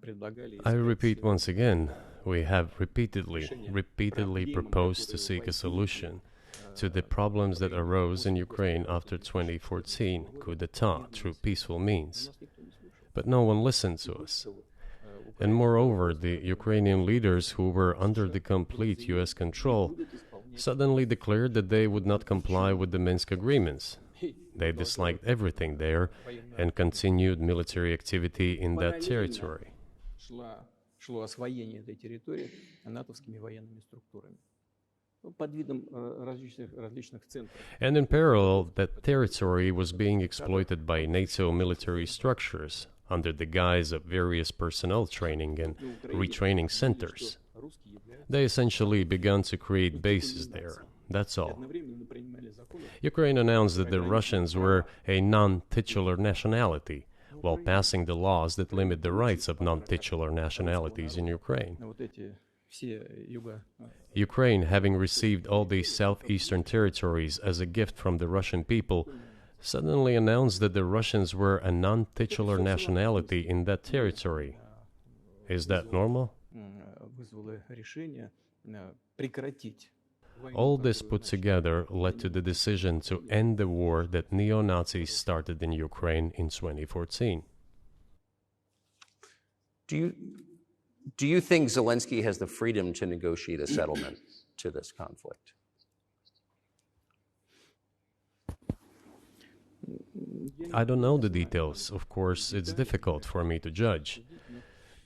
предлагали... I repeat once again, we have repeatedly proposed to seek a solution to the problems that arose in Ukraine after 2014 coup d'etat through peaceful means. But no one listened to us. And moreover, the Ukrainian leaders who were under the complete US control suddenly declared that they would not comply with the Minsk agreements. They disliked everything there and continued military activity in that territory. Шло освоение этой территории натовскими военными структурами под видом различных центров. And in parallel, that territory was being exploited by NATO military structures under the guise of various personnel training and retraining centers. They essentially began to create bases there. That's all. Ukraine announced that the Russians were a non-titular nationality, while passing the laws that limit the rights of non-titular nationalities in Ukraine. Ukraine, having received all these southeastern territories as a gift from the Russian people, suddenly announced that the Russians were a non-titular nationality in that territory. Is that normal? All this put together led to the decision to end the war that neo-Nazis started in Ukraine in 2014. Do you think Zelensky has the freedom to negotiate a settlement to this conflict? I don't know the details. Of course, it's difficult for me to judge.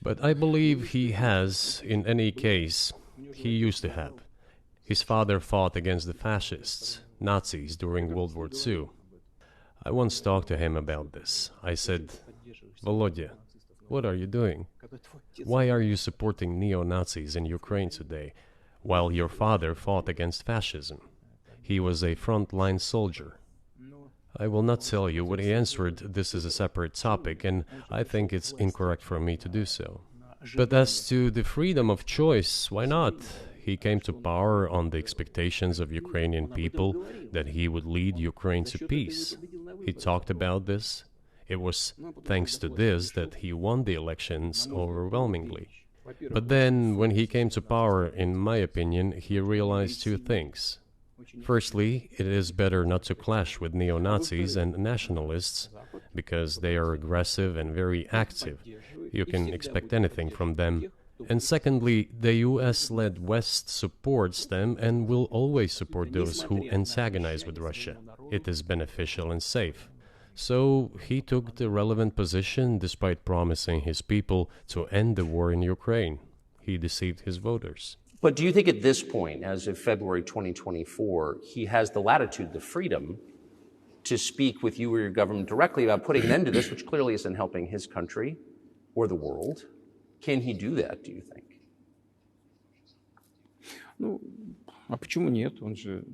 But I believe he has, in any case, he used to have. His father fought against the fascists, Nazis, during World War II. I once talked to him about this. I said, Volodya, what are you doing? Why are you supporting neo-Nazis in Ukraine today, while your father fought against fascism? He was a front-line soldier. I will not tell you what he answered. This is a separate topic, and I think it's incorrect for me to do so. But as to the freedom of choice, why not? He came to power on the expectations of Ukrainian people that he would lead Ukraine to peace. He talked about this. It was thanks to this that he won the elections overwhelmingly. But then, when he came to power, in my opinion, he realized two things. Firstly, it is better not to clash with neo-Nazis and nationalists, because they are aggressive and very active. You can expect anything from them. And secondly, the US-led West supports them and will always support those who antagonize with Russia. It is beneficial and safe. So he took the relevant position despite promising his people to end the war in Ukraine. He deceived his voters. But do you think at this point, as of February 2024, he has the latitude, the freedom, to speak with you or your government directly about putting an end to this, which clearly isn't helping his country or the world? Can he do that, do you think? Ну, а почему нет? Он же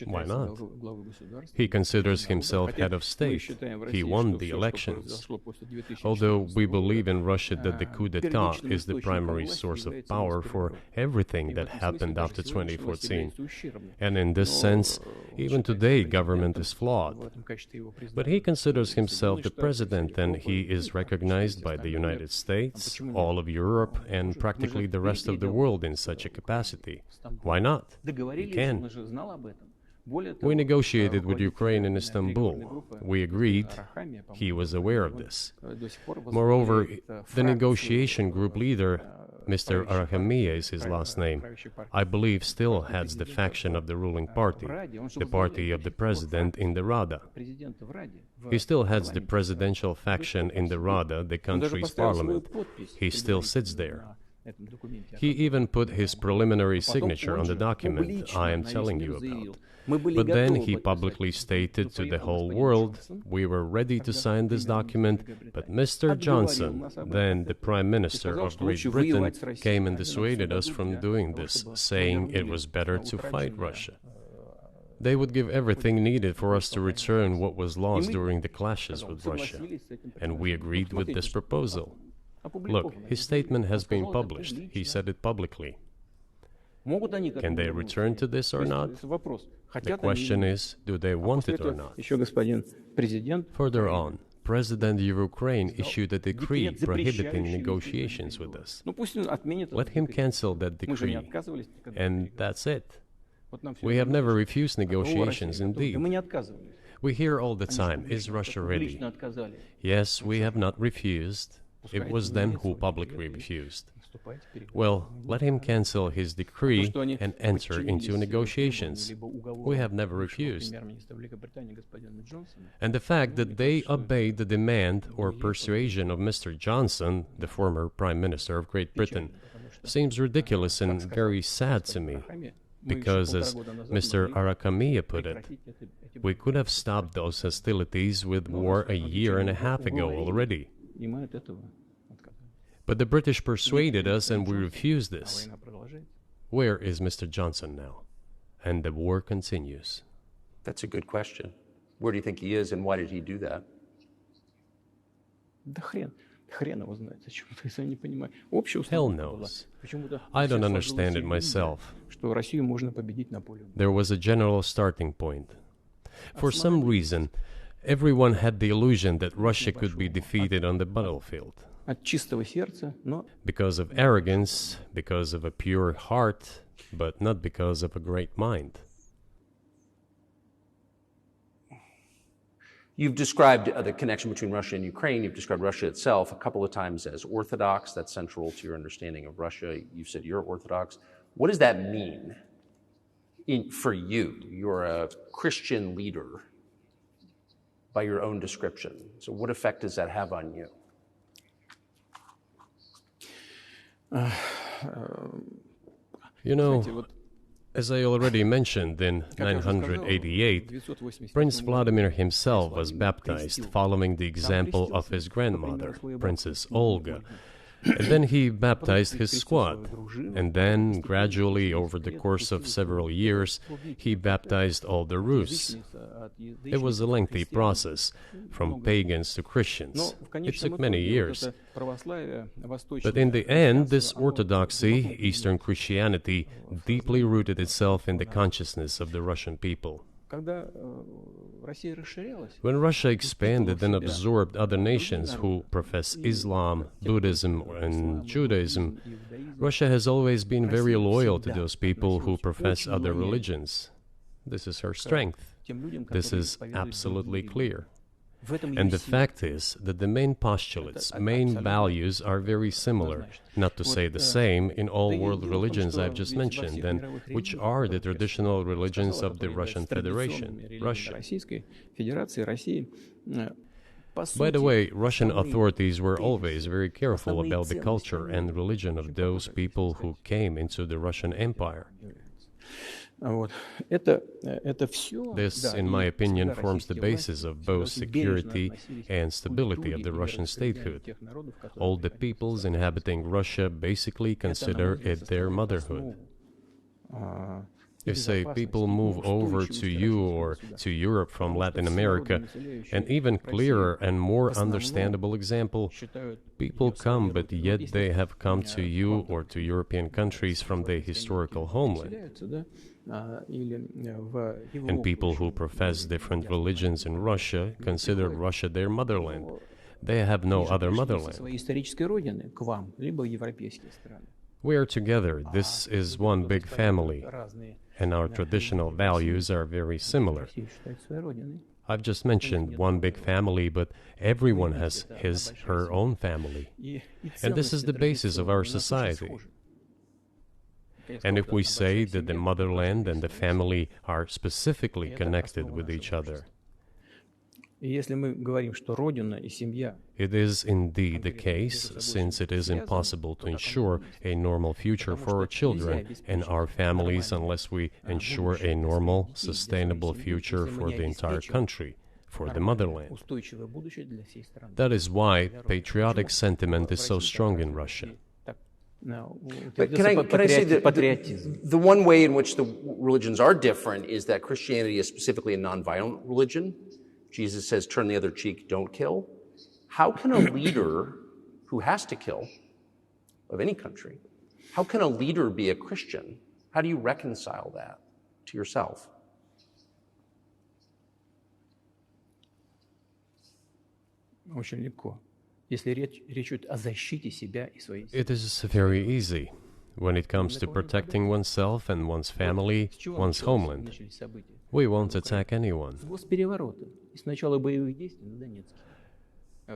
Why not? He considers himself head of state. He won the elections. Although we believe in Russia that the coup d'etat is the primary source of power for everything that happened after 2014. And in this sense, even today, government is flawed. But he considers himself the president, and he is recognized by the United States, all of Europe, and practically the rest of the world in such a capacity. Why not? He can. We negotiated with Ukraine in Istanbul. We agreed. He was aware of this. Moreover, the negotiation group leader, Mr. Arachamia is his last name, I believe still heads the faction of the ruling party, the party of the president in the Rada. He still heads the presidential faction in the Rada, the country's parliament. He still sits there. He even put his preliminary signature on the document I am telling you about. But then he publicly stated to the whole world, we were ready to sign this document, but Mr. Johnson, then the Prime Minister of Great Britain, came and dissuaded us from doing this, saying it was better to fight Russia. They would give everything needed for us to return what was lost during the clashes with Russia. And we agreed with this proposal. Look, his statement has been published. He said it publicly. Can they return to this or not? The question is, do they want it or not? Further on, President of Ukraine issued a decree prohibiting negotiations with us. Let him cancel that decree, and that's it. We have never refused negotiations, indeed. We hear all the time, is Russia ready? Yes, we have not refused. It was them who publicly refused. Well, let him cancel his decree and enter into negotiations. We have never refused. And the fact that they obeyed the demand or persuasion of Mr. Johnson, the former Prime Minister of Great Britain, seems ridiculous and very sad to me. Because, as Mr. Arachamia put it, we could have stopped those hostilities with war a year and a half ago already. But the British persuaded us and we refused this. Where is Mr. Johnson now? And the war continues. That's a good question. Where do you think he is and why did he do that? Hell knows. I don't understand it myself. There was a general starting point. For some reason, everyone had the illusion that Russia could be defeated on the battlefield. Because of arrogance, because of a pure heart, but not because of a great mind. You've described the connection between Russia and Ukraine. You've described Russia itself a couple of times as orthodox. That's central to your understanding of Russia. You've said you're orthodox. What does that mean for you? You're a Christian leader by your own description. So what effect does that have on you? You know, as I already mentioned, in 988, Prince Vladimir himself was baptized following the example of his grandmother, Princess Olga. And then he baptized his squad. And then, gradually, over the course of several years, he baptized all the Rus. It was a lengthy process, from pagans to Christians. It took many years. But in the end, this orthodoxy, Eastern Christianity, deeply rooted itself in the consciousness of the Russian people. When Russia expanded and absorbed other nations who profess Islam, Buddhism, and Judaism, Russia has always been very loyal to those people who profess other religions. This is her strength. This is absolutely clear. And the fact is that the main postulates, main values are very similar, not to say the same, in all world religions I've just mentioned, and which are the traditional religions of the Russian Federation, Russia. By the way, Russian authorities were always very careful about the culture and religion of those people who came into the Russian Empire. This, in my opinion, forms the basis of both security and stability of the Russian statehood. All the peoples inhabiting Russia basically consider it their motherhood. If, say, people move over to you or to Europe from Latin America, an even clearer and more understandable example, people come, but yet they have come to you or to European countries from their historical homeland. And people who profess different religions in Russia consider Russia their motherland. They have no other motherland. We are together. This is one big family, and our traditional values are very similar. I've just mentioned one big family, but everyone has his, her own family. And this is the basis of our society. And if we say that the motherland and the family are specifically connected with each other, it is indeed the case, since it is impossible to ensure a normal future for our children and our families unless we ensure a normal, sustainable future for the entire country, for the motherland. That is why patriotic sentiment is so strong in Russia. But can I say that the one way in which the religions are different is that Christianity is specifically a nonviolent religion. Jesus says, turn the other cheek, don't kill. How can a leader who has to kill, of any country, how can a leader be a Christian? How do you reconcile that to yourself? Очень легко. Если речь идет о защите себя и своей семьи. It is very easy when it comes to protecting oneself and one's family, one's homeland. We won't attack anyone.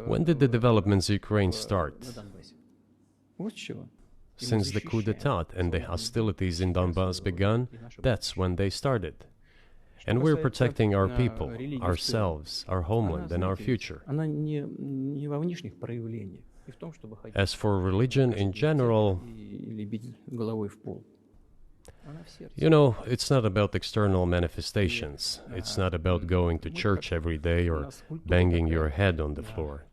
When did the developments in Ukraine start? Since the coup d'etat and the hostilities in Donbass began, that's when they started. And we're protecting our people, ourselves, our homeland, and our future. As for religion in general, you know, it's not about external manifestations. It's not about going to church every day or banging your head on the floor.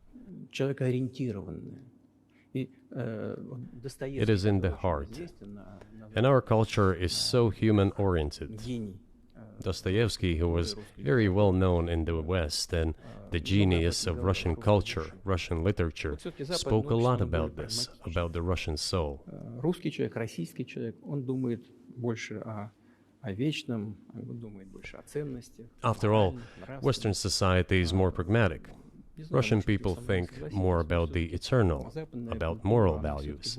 It is in the heart. And our culture is so human-oriented. Dostoevsky, who was very well known in the West and the genius of Russian culture, Russian literature, spoke a lot about this, about the Russian soul. After all, Western society is more pragmatic. Russian people think more about the eternal, about moral values.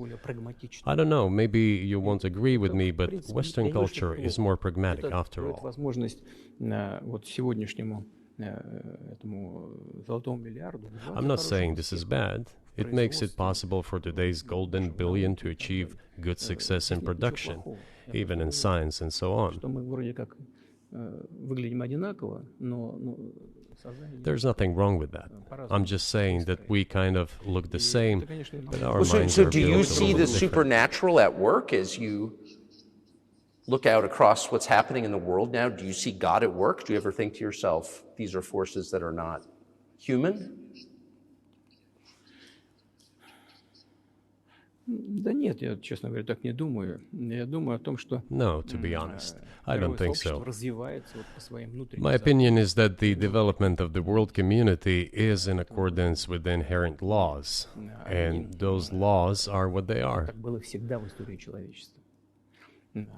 I don't know, maybe you won't agree with me, but Western culture is more pragmatic after all. I'm not saying this is bad. It makes it possible for today's golden billion to achieve good success in production, even in science and so on. There's nothing wrong with that. I'm just saying that we kind of look the same, but our minds are built a little bit different. So do you see the supernatural at work as you look out across what's happening in the world now? Do you see God at work? Do you ever think to yourself, these are forces that are not human? No, to be honest, I don't think so. My opinion is that the development of the world community is in accordance with the inherent laws, and those laws are what they are.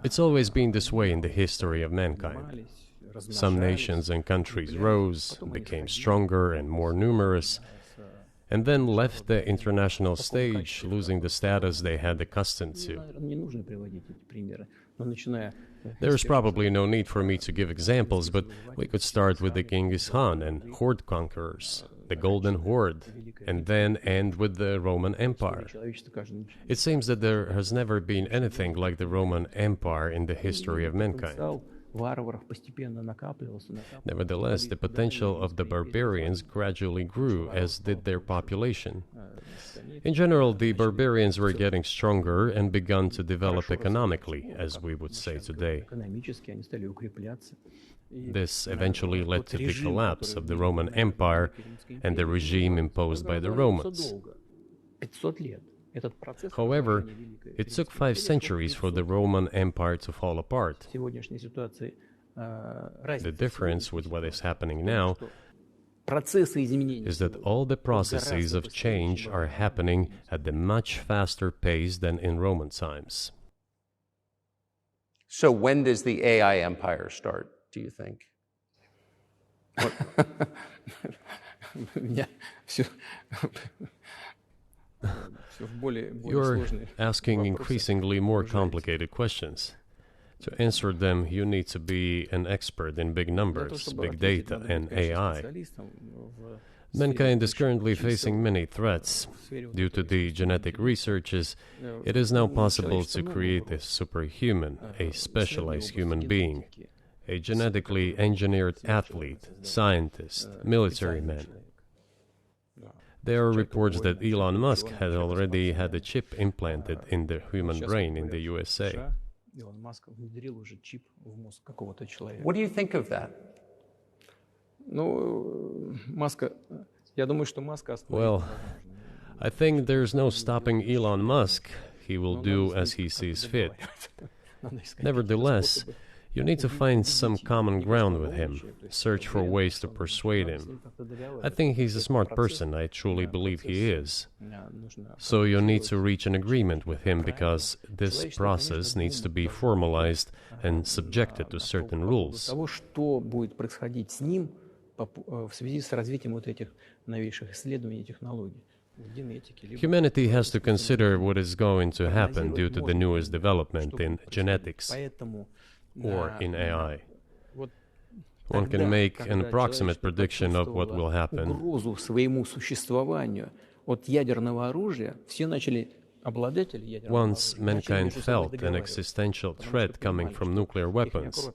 It's always been this way in the history of mankind. Some nations and countries rose, became stronger and more numerous, and then left the international stage, losing the status they had accustomed to. There's probably no need for me to give examples, but we could start with the Genghis Khan and horde conquerors, the Golden Horde, and then end with the Roman Empire. It seems that there has never been anything like the Roman Empire in the history of mankind. Nevertheless, the potential of the barbarians gradually grew, as did their population. In general, the barbarians were getting stronger and began to develop economically, as we would say today. This eventually led to the collapse of the Roman Empire and the regime imposed by the Romans. Этот процесс However, it took 5 centuries for the Roman Empire to fall apart. в сегодняшней ситуации The difference with what is happening now процессы изменений is that all the processes of change are happening at a much faster pace than in Roman times. So when does the AI empire start, do you think? You're asking increasingly more complicated questions. To answer them, you need to be an expert in big numbers, big data, and AI. Mankind is currently facing many threats. Due to the genetic researches, it is now possible to create a superhuman, a specialized human being, a genetically engineered athlete, scientist, military man. There are reports that Elon Musk had already had a chip implanted in the human brain in the USA. What do you think of that? Well, I think there's no stopping Elon Musk. He will do as he sees fit. Nevertheless, you need to find some common ground with him, search for ways to persuade him. I think he's a smart person, I truly believe he is. So you need to reach an agreement with him because this process needs to be formalized and subjected to certain rules. Humanity has to consider what is going to happen due to the newest development in genetics or in AI. One can make an approximate prediction of what will happen. Once mankind felt an existential threat coming from nuclear weapons,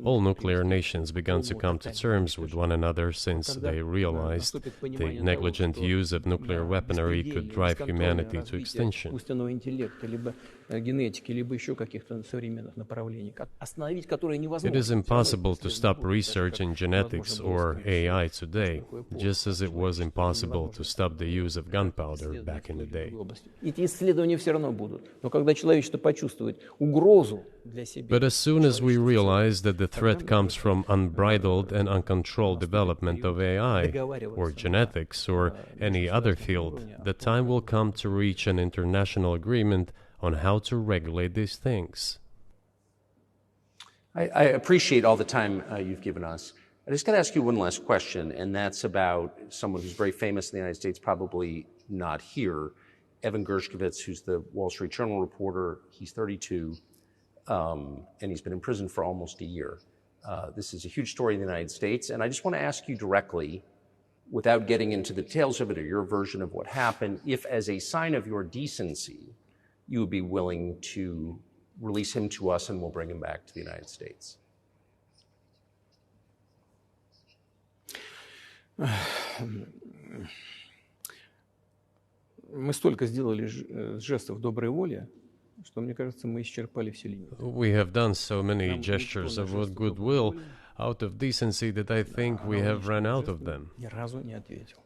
all nuclear nations began to come to terms with one another since they realized the negligent use of nuclear weaponry could drive humanity to extinction. It is impossible to stop research in genetics or AI today, just as it was impossible to stop the use of gunpowder back in the day. But as soon as we realize that the threat comes from unbridled and uncontrolled development of AI, or genetics, or any other field, the time will come to reach an international agreement on how to regulate these things. I appreciate all the time you've given us. I just got to ask you one last question, and that's about someone who's very famous in the United States, probably not here, Evan Gershkovich, who's the Wall Street Journal reporter. He's 32, and he's been in prison for almost a year. This is a huge story in the United States, and I just want to ask you directly, without getting into the details of it or your version of what happened, if as a sign of your decency, you would be willing to release him to us and we'll bring him back to the United States. Мы столько сделали жестов доброй воли, что, мне кажется, мы исчерпали все лимиты. We have done so many gestures of goodwill out of decency that I think we have run out of them. Ни разу не ответил.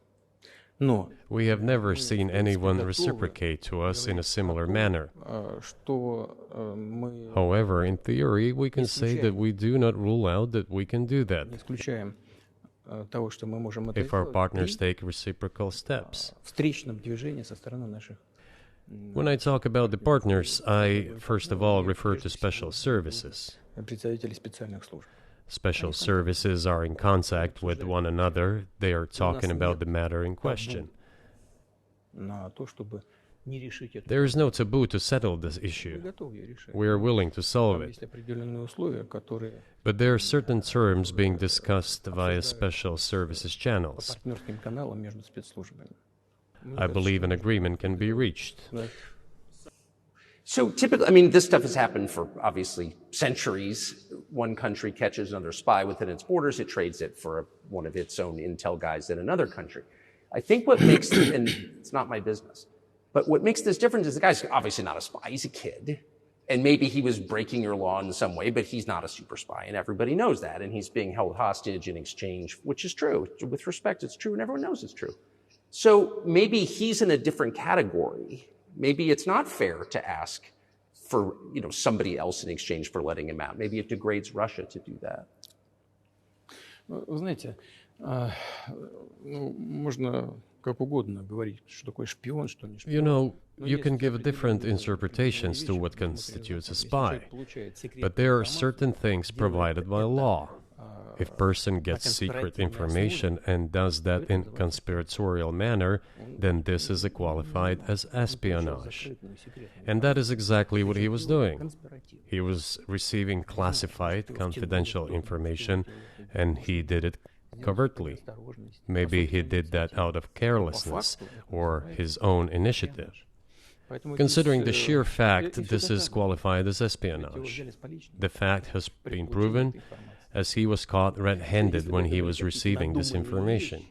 We have never seen anyone reciprocate to us in a similar manner. However, in theory, we can say that we do not rule out that we can do that if our partners take reciprocal steps. When I talk about the partners, I first of all refer to special services. Special services are in contact with one another. They are talking about the matter in question. There is no taboo to settle this issue. We are willing to solve it. But there are certain terms being discussed via special services channels. I believe an agreement can be reached. So typically, I mean, this stuff has happened for obviously centuries. One country catches another spy within its borders, it trades it for one of its own intel guys in another country. I think what makes, and it's not my business, but what makes this different is the guy's obviously not a spy, he's a kid. And maybe he was breaking your law in some way, but he's not a super spy, and everybody knows that, and he's being held hostage in exchange, which is true. With respect, it's true, and everyone knows it's true. So maybe he's in a different category maybe it's not fair to ask for somebody else in exchange for letting him out. Maybe it degrades Russia to do that. Вы знаете, можно как угодно говорить, что такое шпион, что не шпион. You can give different interpretations to what constitutes a spy, but there are certain things provided by law. If a person gets secret information and does that in a conspiratorial manner, then this is qualified as espionage. And that is exactly what he was doing. He was receiving classified, confidential information, and he did it covertly. Maybe he did that out of carelessness or his own initiative. Considering the sheer fact, this is qualified as espionage. The fact has been proven, as he was caught red-handed when he was receiving this information.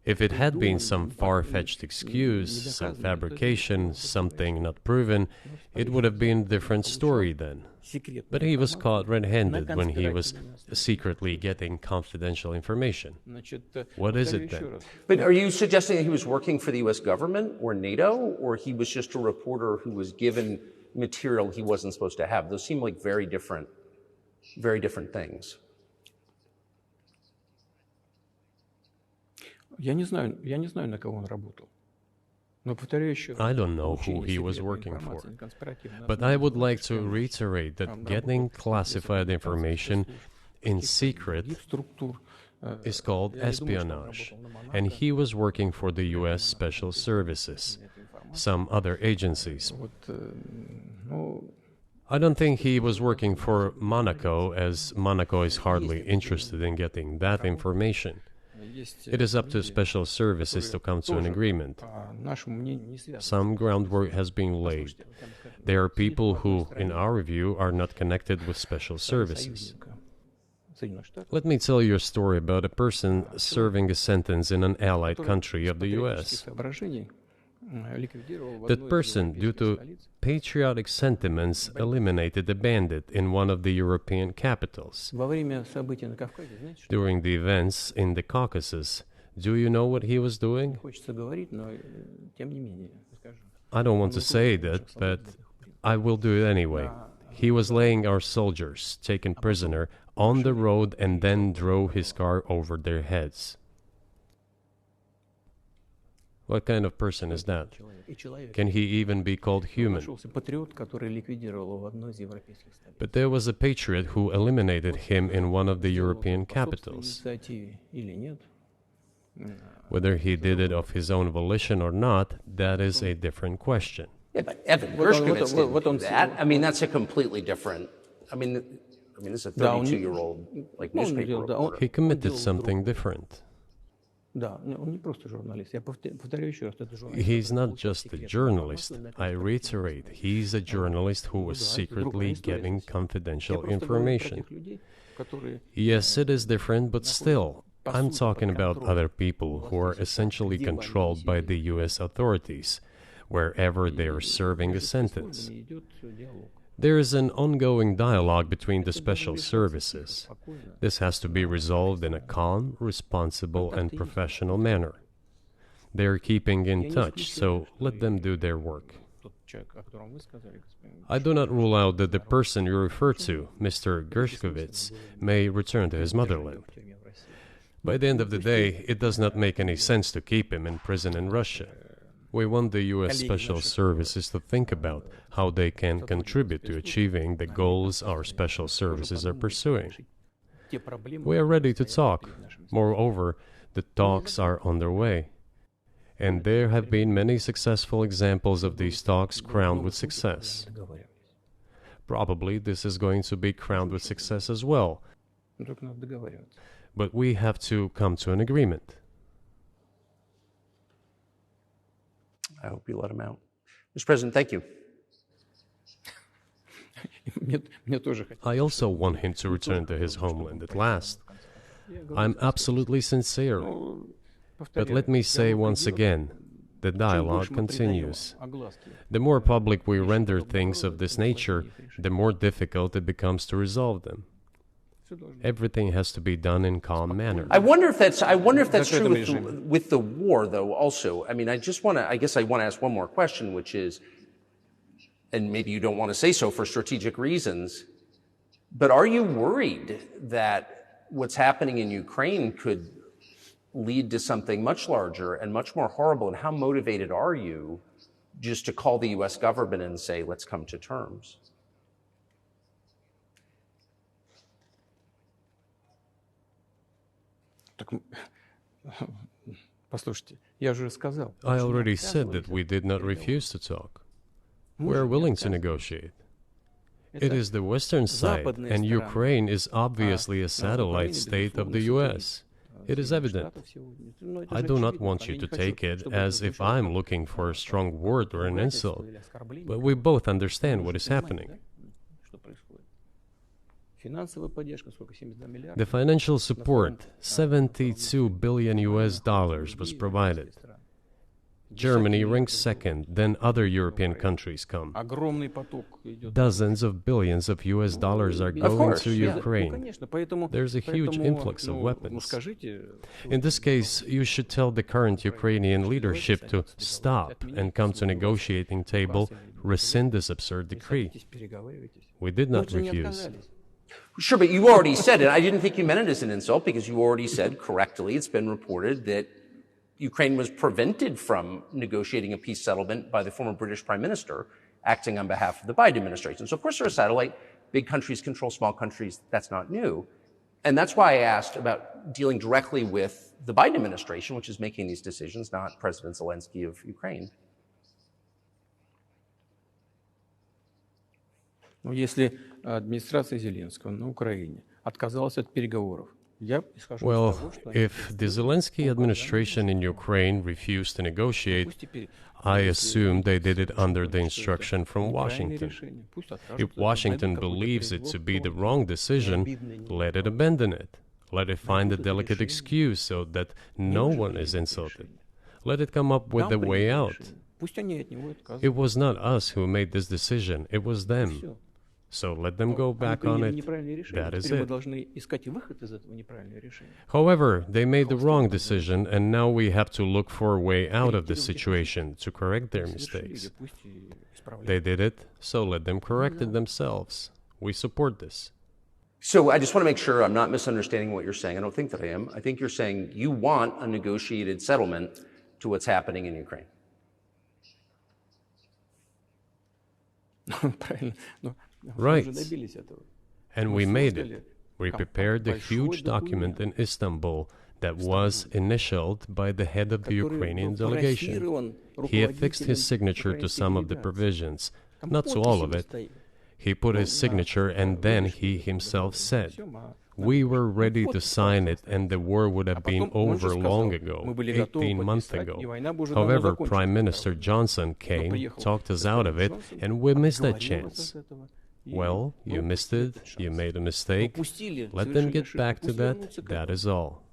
If it had been some far-fetched excuse, some fabrication, something not proven, it would have been a different story then. But he was caught red-handed when he was secretly getting confidential information. What is it then? But are you suggesting that he was working for the U.S. government or NATO, or he was just a reporter who was given material he wasn't supposed to have? Those seem like very different things. Я не знаю, на кого он работал. Но повторяю еще раз. I don't know who he was working for. But I would like to reiterate that getting classified information in secret is called espionage, and he was working for the U.S. Special Services, some other agencies. I don't think he was working for Monaco, as Monaco is hardly interested in getting that information. It is up to special services to come to an agreement. Some groundwork has been laid. There are people who, in our view, are not connected with special services. Let me tell you a story about a person serving a sentence in an allied country of the U.S. That person, due to patriotic sentiments, eliminated a bandit in one of the European capitals. During the events in the Caucasus, do you know what he was doing? I don't want to say that, but I will do it anyway. He was laying our soldiers, taken prisoner, on the road and then drove his car over their heads. What kind of person is that? Can he even be called human? But there was a patriot who eliminated him in one of the European capitals. Whether he did it of his own volition or not, that is a different question. Yeah, but Evan Gershkovich didn't do that. I mean, that's a completely different... I mean, this is a 32-year-old newspaper reporter. He committed something different. He's not just a journalist. I reiterate, he's a journalist who was secretly getting confidential information. Yes, it is different, but still, I'm talking about other people who are essentially controlled by the U.S. authorities, wherever they are serving a sentence. There is an ongoing dialogue between the special services. This has to be resolved in a calm, responsible, and professional manner. They are keeping in touch, so let them do their work. I do not rule out that the person you refer to, Mr. Gershkovich, may return to his motherland. By the end of the day, it does not make any sense to keep him in prison in Russia. We want the U.S. Special Services to think about how they can contribute to achieving the goals our special services are pursuing. We are ready to talk. Moreover, the talks are underway. And there have been many successful examples of these talks crowned with success. Probably this is going to be crowned with success as well. But we have to come to an agreement. I hope you let him out. Mr. President, thank you. I also want him to return to his homeland at last. I'm absolutely sincere. But let me say once again, the dialogue continues. The more public we render things of this nature, the more difficult it becomes to resolve them. Everything has to be done in calm manner. I wonder if that's true with the war, though. Also, I mean, I guess I want to ask one more question, which is, and maybe you don't want to say so for strategic reasons, but are you worried that what's happening in Ukraine could lead to something much larger and much more horrible? And how motivated are you just to call the U.S. government and say, let's come to terms? I already said that we did not refuse to talk. We are willing to negotiate. It is the Western side, and Ukraine is obviously a satellite state of the U.S. It is evident. I do not want you to take it as if I'm looking for a strong word or an insult, but we both understand what is happening. The financial support, $72 billion was provided. Germany ranks second, then other European countries come. Dozens of billions of US dollars are going to Ukraine. There's a huge influx of weapons. In this case, you should tell the current Ukrainian leadership to stop and come to negotiating table, rescind this absurd decree. We did not refuse. Sure, but you already said it. I didn't think you meant it as an insult because you already said correctly, it's been reported that Ukraine was prevented from negotiating a peace settlement by the former British Prime Minister acting on behalf of the Biden administration. So of course they're a satellite. Big countries control small countries. That's not new. And that's why I asked about dealing directly with the Biden administration, which is making these decisions, not President Zelensky of Ukraine. Если администрация Зеленского на Украине отказалась от переговоров, well, if the Zelensky administration in Ukraine refused to negotiate, I assume they did it under the instruction from Washington. If Washington believes it to be the wrong decision, let it abandon it. Let it find a delicate excuse so that no one is insulted. Let it come up with a way out. It was not us who made this decision, it was them. So let them go back on it. That is it. However, they made the wrong decision, and now we have to look for a way out of this situation to correct their mistakes. They did it, so let them correct it themselves. We support this. So I just want to make sure I'm not misunderstanding what you're saying. I don't think that I am. I think you're saying you want a negotiated settlement to what's happening in Ukraine. Right. And we made it. We prepared a huge document in Istanbul that was initialed by the head of the Ukrainian delegation. He affixed his signature to some of the provisions, not to all of it. He put his signature and then he himself said, we were ready to sign it and the war would have been over long ago, 18 months ago. However, Prime Minister Johnson came, talked us out of it, and we missed that chance. Well, you missed it, you made a mistake, let them get back to that, that is all.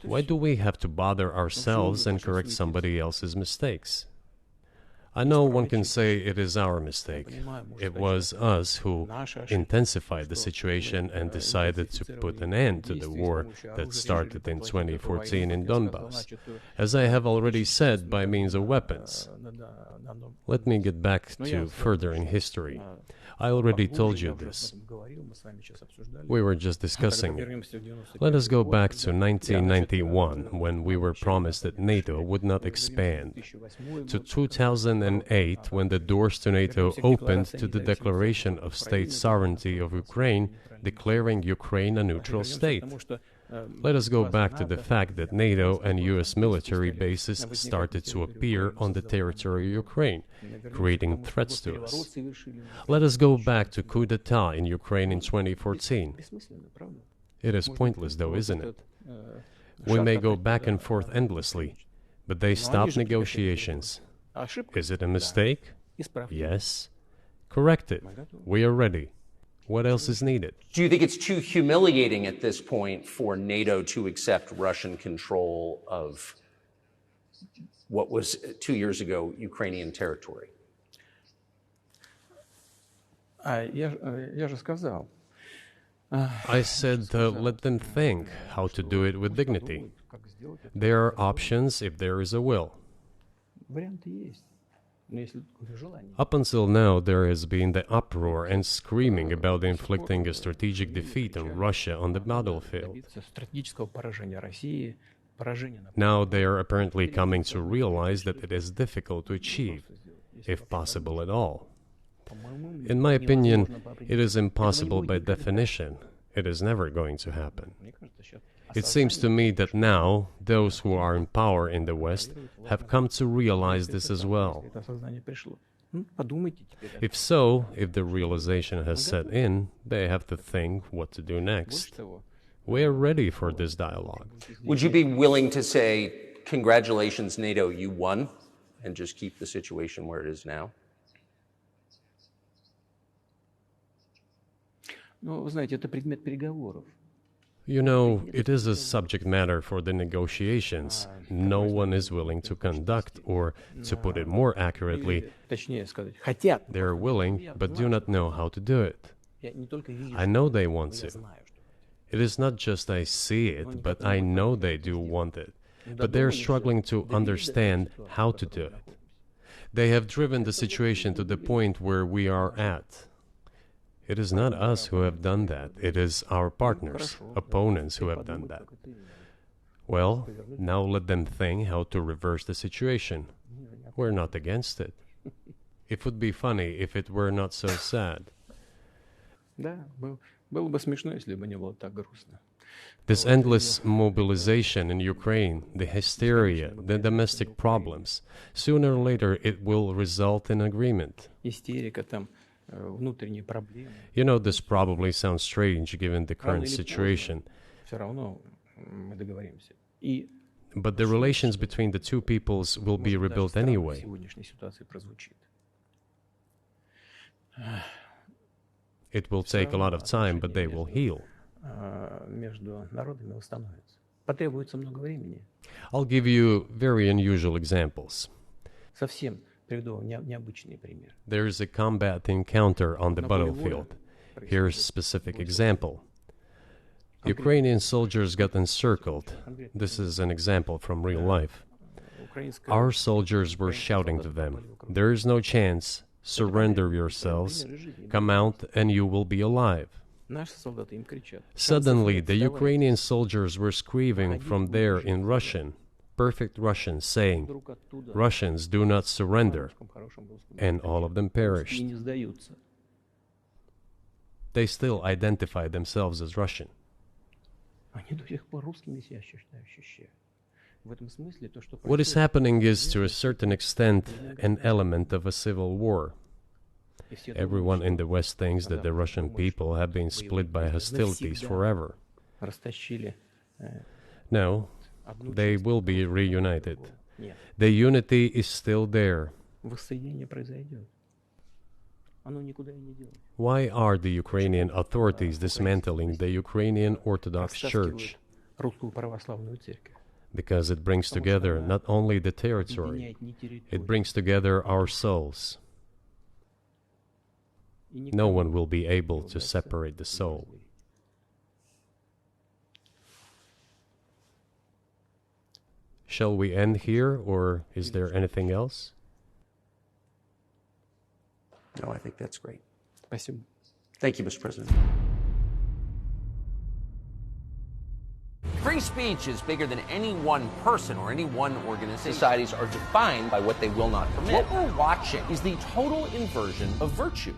Why do we have to bother ourselves and correct somebody else's mistakes? I know one can say it is our mistake. It was us who intensified the situation and decided to put an end to the war that started in 2014 in Donbass, as I have already said, by means of weapons. Let me get back to furthering history. I already told you this. We were just discussing it. Let us go back to 1991, when we were promised that NATO would not expand, to 2008, when the doors to NATO opened to the declaration of state sovereignty of Ukraine, declaring Ukraine a neutral state. Let us go back to the fact that NATO and US military bases started to appear on the territory of Ukraine, creating threats to us. Let us go back to coup d'etat in Ukraine in 2014. It is pointless though, isn't it? We may go back and forth endlessly, but they stopped negotiations. Is it a mistake? Yes. Correct it. We are ready. What else is needed? Do you think it's too humiliating at this point for NATO to accept Russian control of what was 2 years ago Ukrainian territory? Я же сказал, I said, let them think how to do it with dignity. There are options if there is a will. Up until now, there has been the uproar and screaming about inflicting a strategic defeat on Russia on the battlefield. Now they are apparently coming to realize that it is difficult to achieve, if possible at all. In my opinion, it is impossible by definition. It is never going to happen. It seems to me that now, those who are in power in the West have come to realize this as well. If so, if the realization has set in, they have to think what to do next. We are ready for this dialogue. Would you be willing to say, congratulations, NATO, you won, and just keep the situation where it is now? You know, it is a subject matter for the negotiations. No one is willing to conduct, or, to put it more accurately, they are willing, but do not know how to do it. I know they want to. It is not just I see it, but I know they do want it. But they are struggling to understand how to do it. They have driven the situation to the point where we are at. It is not us who have done that. It is our partners, opponents who have done that. Well, now let them think how to reverse the situation. We're not against it. It would be funny if it were not so sad. This endless mobilization in Ukraine, the hysteria, the domestic problems, sooner or later it will result in agreement. You know, this probably sounds strange given the current situation. But the relations between the two peoples will be rebuilt anyway. It will take a lot of time, but they will heal. I'll give you very unusual examples. There is a combat encounter on the battlefield. Here's a specific example. Ukrainian soldiers got encircled. This is an example from real life. Our soldiers were shouting to them, "There is no chance. Surrender yourselves. Come out and you will be alive." Suddenly, the Ukrainian soldiers were screaming from there in Russian, perfect Russian, saying, "Russians, do not surrender." And all of them perished. They still identify themselves as Russian. What is happening is, to a certain extent, an element of a civil war. Everyone in the West thinks that the Russian people have been split by hostilities forever. No, they will be reunited. The unity is still there. Why are the Ukrainian authorities dismantling the Ukrainian Orthodox Church? Because it brings together not only the territory, it brings together our souls. No one will be able to separate the soul. Shall we end here, or is there anything else? No, I think that's great. Спасибо. Thank you, Mr. President. Free speech is bigger than any one person or any one organization. Societies are defined by what they will not permit. What we're watching is the total inversion of virtue.